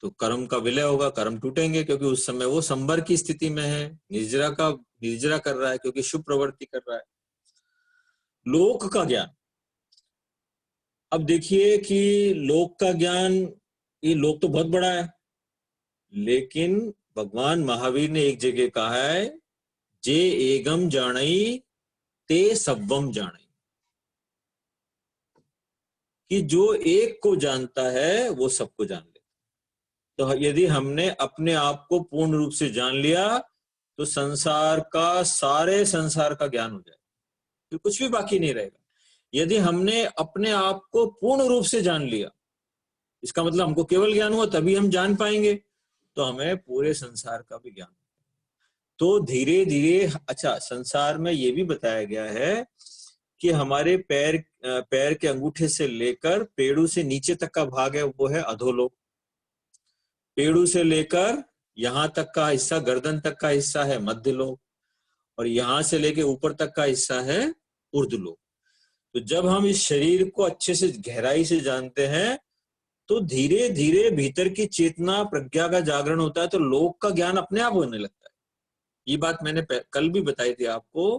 तो कर्म का विलय होगा, कर्म टूटेंगे, क्योंकि उस समय वो संवर की स्थिति में है, निर्जरा कर रहा है, क्योंकि शुभ प्रवृत्ति कर रहा है। लोक का ज्ञान, अब देखिए कि लोक का ज्ञान, ये लोक तो बहुत बड़ा है, लेकिन भगवान महावीर ने एक जगह कहा है, जे एगम जानई ते सब्वम जानई, कि जो एक को जानता है वो सबको जान लेता। तो यदि हमने अपने आप को पूर्ण रूप से जान लिया तो संसार का, सारे संसार का ज्ञान हो जाएगा, फिर कुछ भी बाकी नहीं रहेगा। यदि हमने अपने आप को पूर्ण रूप से जान लिया, इसका मतलब हमको केवल ज्ञान हुआ तभी हम जान पाएंगे, तो हमें पूरे संसार का भी ज्ञान। तो धीरे धीरे, अच्छा संसार में ये भी बताया गया है कि हमारे पैर के अंगूठे से लेकर पेड़ों से नीचे तक का भाग है वो है अधोलोक, पेड़ों से लेकर यहाँ तक का हिस्सा, गर्दन तक का हिस्सा है मध्यलोक, और यहाँ से लेके ऊपर तक का हिस्सा है ऊर्ध्वलोक। तो जब हम इस शरीर को अच्छे से गहराई से जानते हैं तो धीरे धीरे भीतर की चेतना, प्रज्ञा का जागरण होता है, तो लोक का ज्ञान अपने आप होने लगता है। ये बात मैंने कल भी बताई थी आपको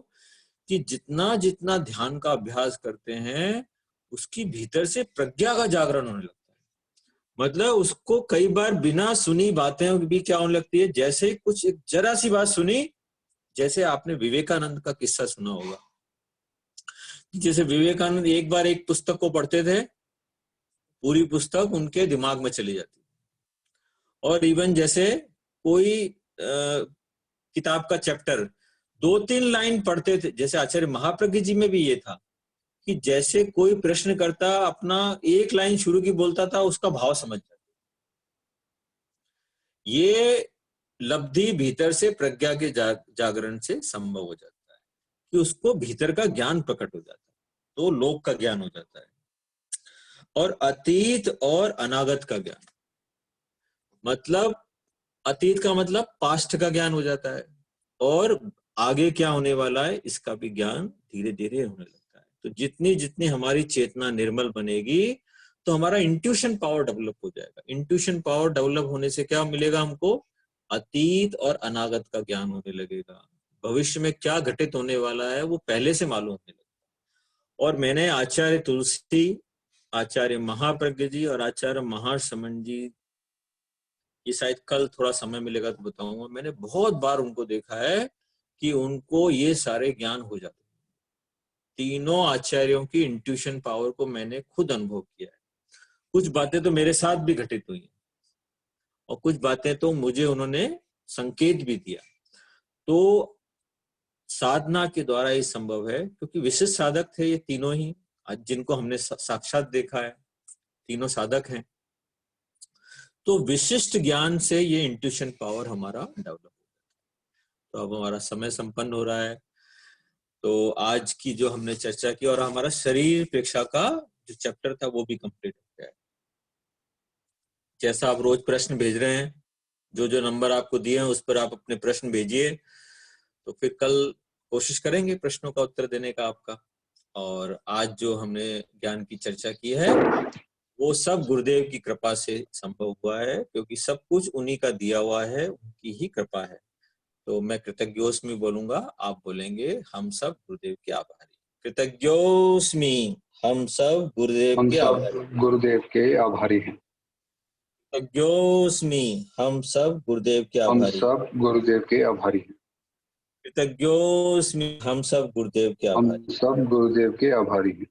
कि जितना जितना ध्यान का अभ्यास करते हैं उसकी भीतर से प्रज्ञा का जागरण होने लगता है। मतलब उसको कई बार बिना सुनी बातें भी क्या होने लगती है, जैसे कुछ एक जरा सी बात सुनी, जैसे आपने विवेकानंद का किस्सा सुना होगा, जैसे विवेकानंद एक बार एक पुस्तक को पढ़ते थे, पूरी पुस्तक उनके दिमाग में चली जाती, और इवन जैसे कोई किताब का चैप्टर 2-3 लाइन पढ़ते थे, जैसे आचार्य महाप्रज्ञ जी में भी ये था कि जैसे कोई प्रश्न करता, अपना एक लाइन शुरू की बोलता था, उसका भाव समझ जाता। ये लब्धि भीतर से प्रज्ञा के जागरण से संभव हो जाता है कि उसको भीतर का ज्ञान प्रकट हो जाता है, तो लोक का ज्ञान हो जाता है। और अतीत और अनागत का ज्ञान, मतलब अतीत का मतलब पास्ट का ज्ञान हो जाता है, और आगे क्या होने वाला है इसका भी ज्ञान धीरे धीरे होने लगता है। तो जितनी जितनी हमारी चेतना निर्मल बनेगी तो हमारा इंट्यूशन पावर डेवलप हो जाएगा। इंट्यूशन पावर डेवलप होने से क्या मिलेगा हमको, अतीत और अनागत का ज्ञान होने लगेगा। भविष्य में क्या घटित होने वाला है वो पहले से मालूम होने लगेगा। और मैंने आचार्य तुलसी, आचार्य महाप्रज्ञ जी और आचार्य महासमन जी, ये शायद कल थोड़ा समय मिलेगा तो बताऊंगा, मैंने बहुत बार उनको देखा है कि उनको ये सारे ज्ञान हो जाते हैं। तीनों आचार्यों की इंट्यूशन पावर को मैंने खुद अनुभव किया है। कुछ बातें तो मेरे साथ भी घटित हुई और कुछ बातें तो मुझे उन्होंने संकेत भी दिया। तो साधना के द्वारा ये संभव है, क्योंकि विशिष्ट साधक थे ये तीनों ही, आज जिनको हमने साक्षात देखा है, तीनों साधक हैं। तो विशिष्ट ज्ञान से ये इंट्यूशन पावर हमारा डेवलप हो जाता है। तो अब हमारा समय संपन्न हो रहा है, तो आज की जो हमने चर्चा की, और हमारा शरीर प्रेक्षा का जो चैप्टर था वो भी कंप्लीट हो गया है। जैसा आप रोज प्रश्न भेज रहे हैं, जो जो नंबर आपको दिए हैं उस पर आप अपने प्रश्न भेजिए, तो फिर कल कोशिश करेंगे प्रश्नों का उत्तर देने का आपका। और आज जो हमने ज्ञान की चर्चा की है वो सब गुरुदेव की कृपा से संभव हुआ है, क्योंकि सब कुछ उन्हीं का दिया हुआ है, उनकी ही कृपा है। तो मैं कृतज्ञोस्मि बोलूंगा, आप बोलेंगे हम सब गुरुदेव के आभारी। कृतज्ञोस्मि, हम सब गुरुदेव हम के सब आभारी। गुरुदेव के आभारी हैं। कृतज्ञोस्मि, हम सब गुरुदेव के हम आभारी। सब गुरुदेव के आभारी हैं। कृतज्ञोस्मि, हम सब गुरुदेव के हम आभारी। सब गुरुदेव के आभारी हैं।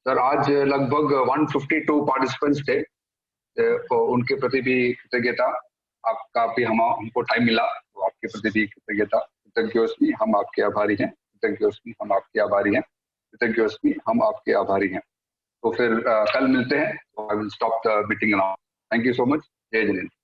सर, आज लगभग 152 पार्टिसिपेंट्स थे, तो उनके प्रति भी कृतज्ञता। आपका भी हमको टाइम मिला, तो आपके प्रति भी कृतज्ञता। कृतज्ञोस्मि, हम आपके आभारी हैं। कृतज्ञोस्मि, हम आपके आभारी हैं। कृतज्ञोस्मि, हम आपके आभारी हैं। तो फिर कल मिलते हैं। I will stop the meeting now. Thank you so much. जय जिनेन्द्र।